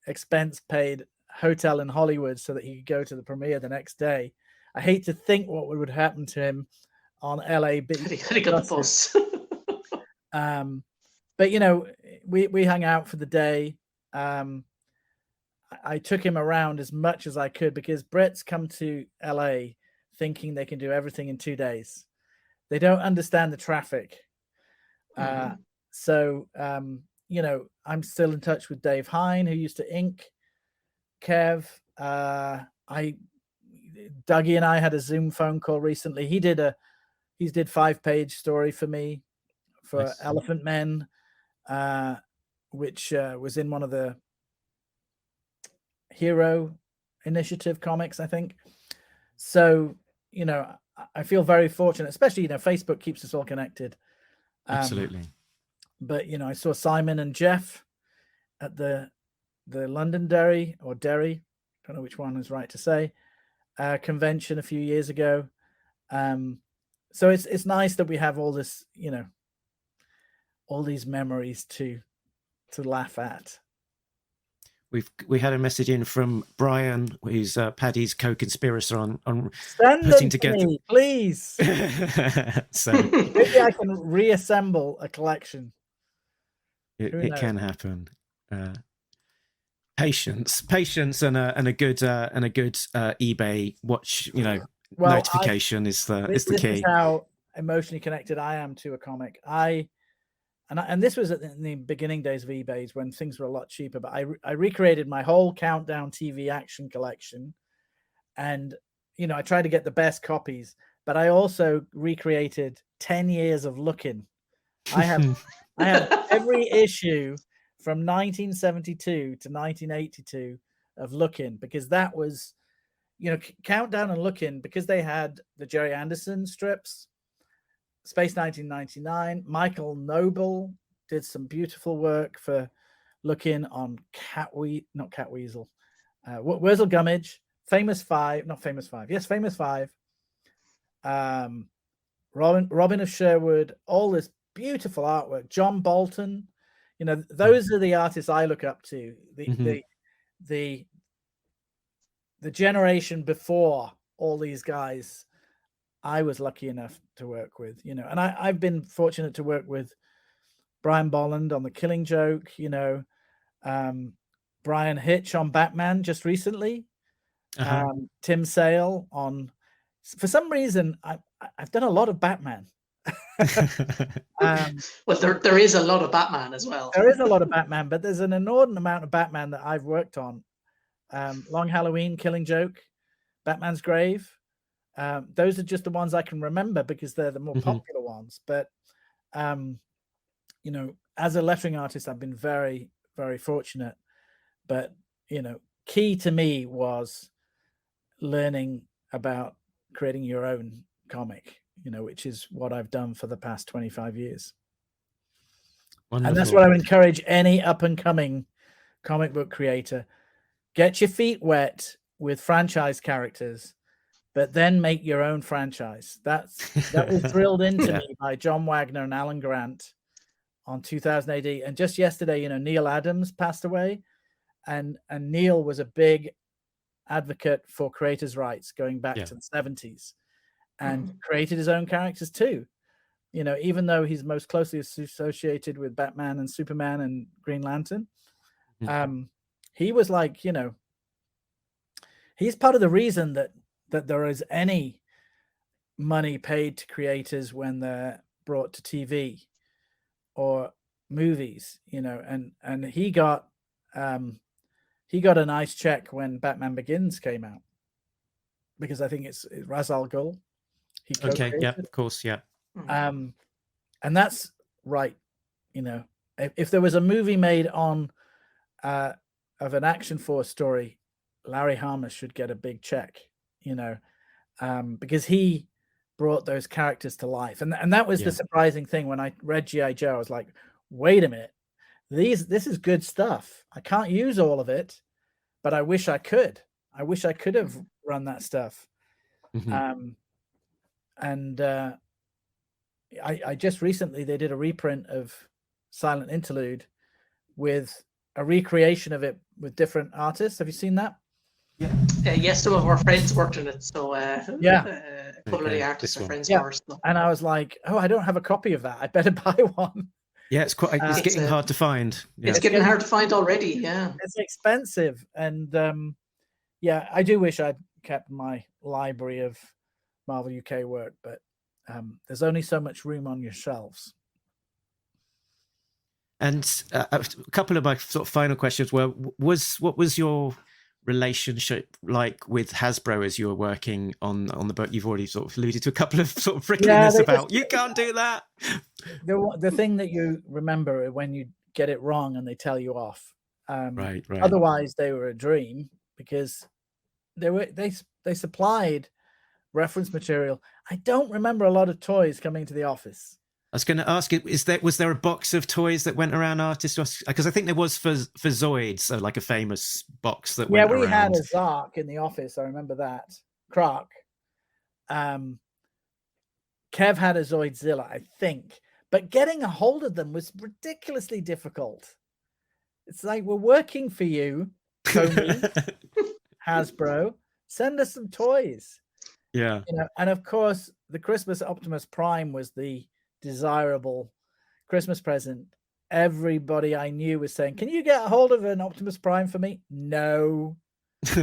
expense paid hotel in Hollywood so that he could go to the premiere the next day. I hate to think what would happen to him on LA beach. Had he got the bus. But we hung out for the day. I took him around as much as I could because Brits come to LA thinking they can do everything in 2 days. They don't understand the traffic. So I'm still in touch with Dave Hine, who used to ink Kev. Dougie and I had a Zoom phone call recently. He did 5-page story for me for Nice. Elephantmen, which was in one of the Hero Initiative comics, I think. So, I feel very fortunate, especially, Facebook keeps us all connected. Absolutely. But, I saw Simon and Jeff at the Londonderry or Derry, don't know which one is right to say, convention a few years ago. So it's nice that we have all this, all these memories to laugh at. We had a message in from Brian, who's Paddy's co-conspirator on Send putting them together. to me, please. So Maybe I can reassemble a collection. it can happen. Patience, and a good eBay watch. Notification is the key. This is how emotionally connected I am to a comic. And this was in the beginning days of eBay's when things were a lot cheaper, but I recreated my whole Countdown TV action collection. And, I tried to get the best copies, but I also recreated 10 years of Lookin'. I have every issue from 1972 to 1982 of Lookin', because that was, Countdown and Lookin', because they had the Jerry Anderson strips, Space 1999. Michael Noble did some beautiful work for Lookin' on Wurzel Gummidge, Famous Five. Robin of Sherwood, all this beautiful artwork. John Bolton, those are the artists I look up to. The generation before all these guys, I was lucky enough to work with, and I've been fortunate to work with Brian Bolland on The Killing Joke, Brian Hitch on Batman just recently, Tim Sale on. For some reason, I've done a lot of Batman. Well, there is a lot of Batman as well. There is a lot of Batman, but there's an inordinate amount of Batman that I've worked on. Long Halloween, Killing Joke, Batman's Grave. Those are just the ones I can remember because they're the more popular ones. But, as a lettering artist, I've been very, very fortunate. But, key to me was learning about creating your own comic, which is what I've done for the past 25 years. Wonderful. And that's what I would encourage any up-and-coming comic book creator. Get your feet wet with franchise characters, but then make your own franchise. That was drilled into me by John Wagner and Alan Grant on 2000 AD. And just yesterday, Neil Adams passed away, and Neil was a big advocate for creators' rights going back to the 70s, and created his own characters too. Even though he's most closely associated with Batman and Superman and Green Lantern, he was like, he's part of the reason that there is any money paid to creators when they're brought to TV or movies, and he got a nice check when Batman Begins came out, because I think it's Ra's al Ghul. Of course, yeah. And that's right. If there was a movie made on of an Action Force story, Larry Hama should get a big check, because he brought those characters to life. And that was the surprising thing when I read G.I. Joe. I was like, wait a minute, this is good stuff. I can't use all of it, but I wish I could. I wish I could have run that stuff. I just recently, they did a reprint of Silent Interlude with a recreation of it with different artists. Have you seen that? Yes, some of our friends worked on it. So a couple of the artists are friends of ours. So. And I was like, oh, I don't have a copy of that. I better buy one. Yeah, it's getting hard to find. Yeah. It's getting hard to find already. Yeah, it's expensive, and I do wish I'd kept my library of Marvel UK work, but there's only so much room on your shelves. And a couple of my sort of final questions were: what was your relationship like with Hasbro as you were working on the book? You've already sort of alluded to a couple of sort of prickliness about you can't do that. The thing that you remember when you get it wrong and they tell you off. Right. Otherwise, they were a dream because they supplied reference material. I don't remember a lot of toys coming to the office. I was going to ask, was there a box of toys that went around artists? Because I think there was for Zoids, so like a famous box that went around. Yeah, we had a Zark in the office. I remember that. Croc. Kev had a Zoidzilla, I think. But getting a hold of them was ridiculously difficult. It's like, we're working for you, Tony, Hasbro. Send us some toys. Yeah. And of course, the Christmas Optimus Prime was the desirable Christmas present. Everybody I knew was saying, can you get a hold of an Optimus Prime for me? No. You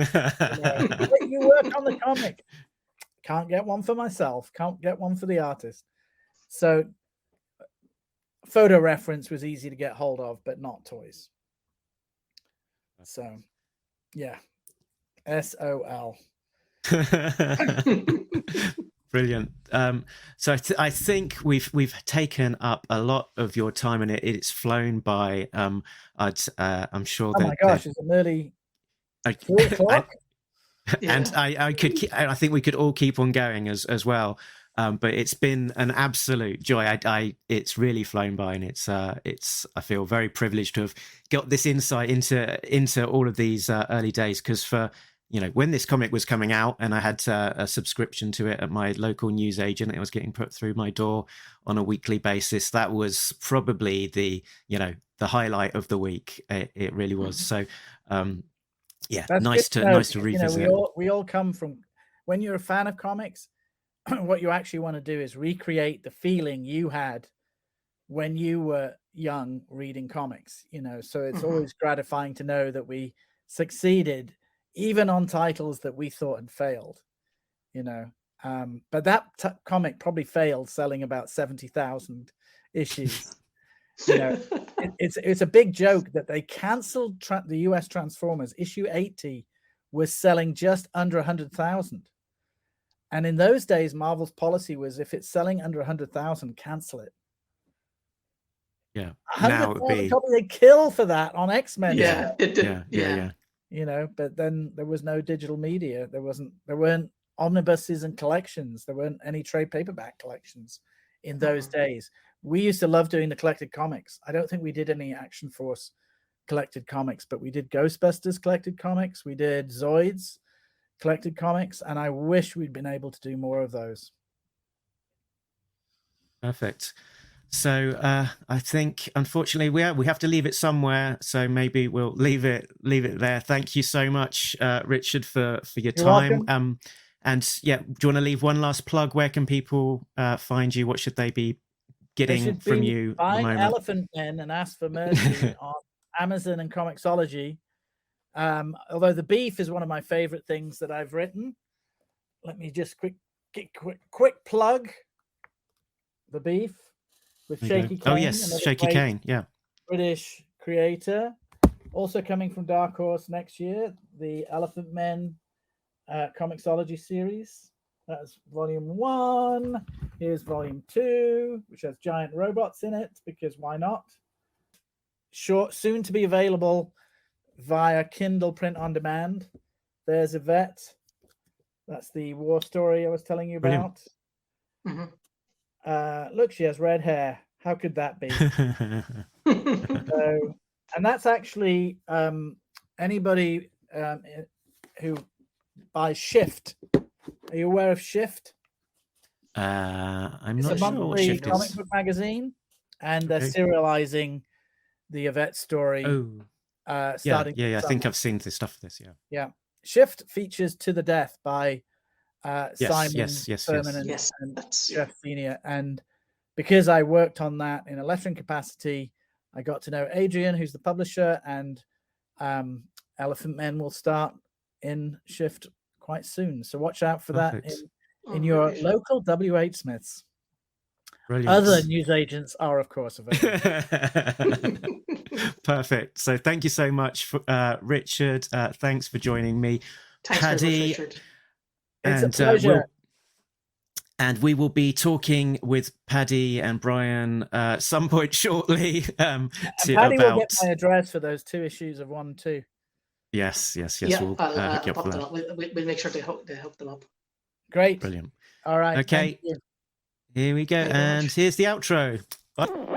work on the comic. Can't get one for myself. Can't get one for the artist. So photo reference was easy to get hold of, but not toys. So yeah. SOL. Brilliant. So I think we've taken up a lot of your time, and it's flown by. I'm sure that. Oh my gosh! It's nearly 4 o'clock. And I think we could all keep on going as well. But it's been an absolute joy. It's really flown by, and I feel very privileged to have got this insight into all of these early days. Because for when this comic was coming out, and I had a subscription to it at my local newsagent, it was getting put through my door on a weekly basis. That was probably the highlight of the week. It really was. So, That's nice good to know, revisit. we all come from, when you're a fan of comics, what you actually want to do is recreate the feeling you had when you were young reading comics, so it's always gratifying to know that we succeeded even on titles that we thought had failed, but that comic probably failed, selling about 70,000 issues. It's a big joke that they canceled the US Transformers. Issue 80 was selling just under 100,000. And in those days, Marvel's policy was, if it's selling under 100,000, cancel it. Yeah. 100,000 copies they kill for that on X-Men. Yeah, it did. Yeah. But then there was no digital media. There weren't omnibuses and collections. There weren't any trade paperback collections in those days. We used to love doing the collected comics. I don't think we did any Action Force collected comics, but we did Ghostbusters collected comics. We did Zoids collected comics, and I wish we'd been able to do more of those. Perfect. So I think, unfortunately, we have to leave it somewhere. So maybe we'll leave it there. Thank you so much, Richard, for your time. Welcome. And do you want to leave one last plug? Where can people find you? What should they be getting from you? Buying Elephantmen and Ask for Mercy on Amazon and Comixology. Although the beef is one of my favorite things that I've written. Let me just quick plug the beef with Shaky Kane. Oh yes, Shaky Kane. Yeah, British creator. Also coming from Dark Horse next year, the Elephantmen Comixology series. That's volume 1. Here's volume 2, which has giant robots in it, because why not? Soon to be available via Kindle print on demand. There's Yvette. That's the war story I was telling you about. Look, she has red hair. How could that be? And that's actually anybody who buys Shift. Are you aware of Shift? I'm it's not a sure monthly what Shift comic is. book magazine, and they're serializing the Yvette story. Starting I think I've seen this stuff for this. Yeah. Shift features To the Death by Simon Furman and Jeff Senior. And because I worked on that in a lettering capacity, I got to know Adrian, who's the publisher, and Elephantmen will start in Shift quite soon. So watch out for that in your local WH Smiths. Brilliant. Other newsagents are, of course, available. Perfect. So thank you so much, Richard. Thanks for joining me. Thanks Paddy. very much, Richard. It's a pleasure. And we will be talking with Paddy and Brian some point shortly. Paddy will get my address for those 2 issues of 1 and 2. Yes. Yeah, We'll hook you up for that. We'll make sure they hook them up. Great. Brilliant. All right. Okay. Here we go. And here's the outro. Bye.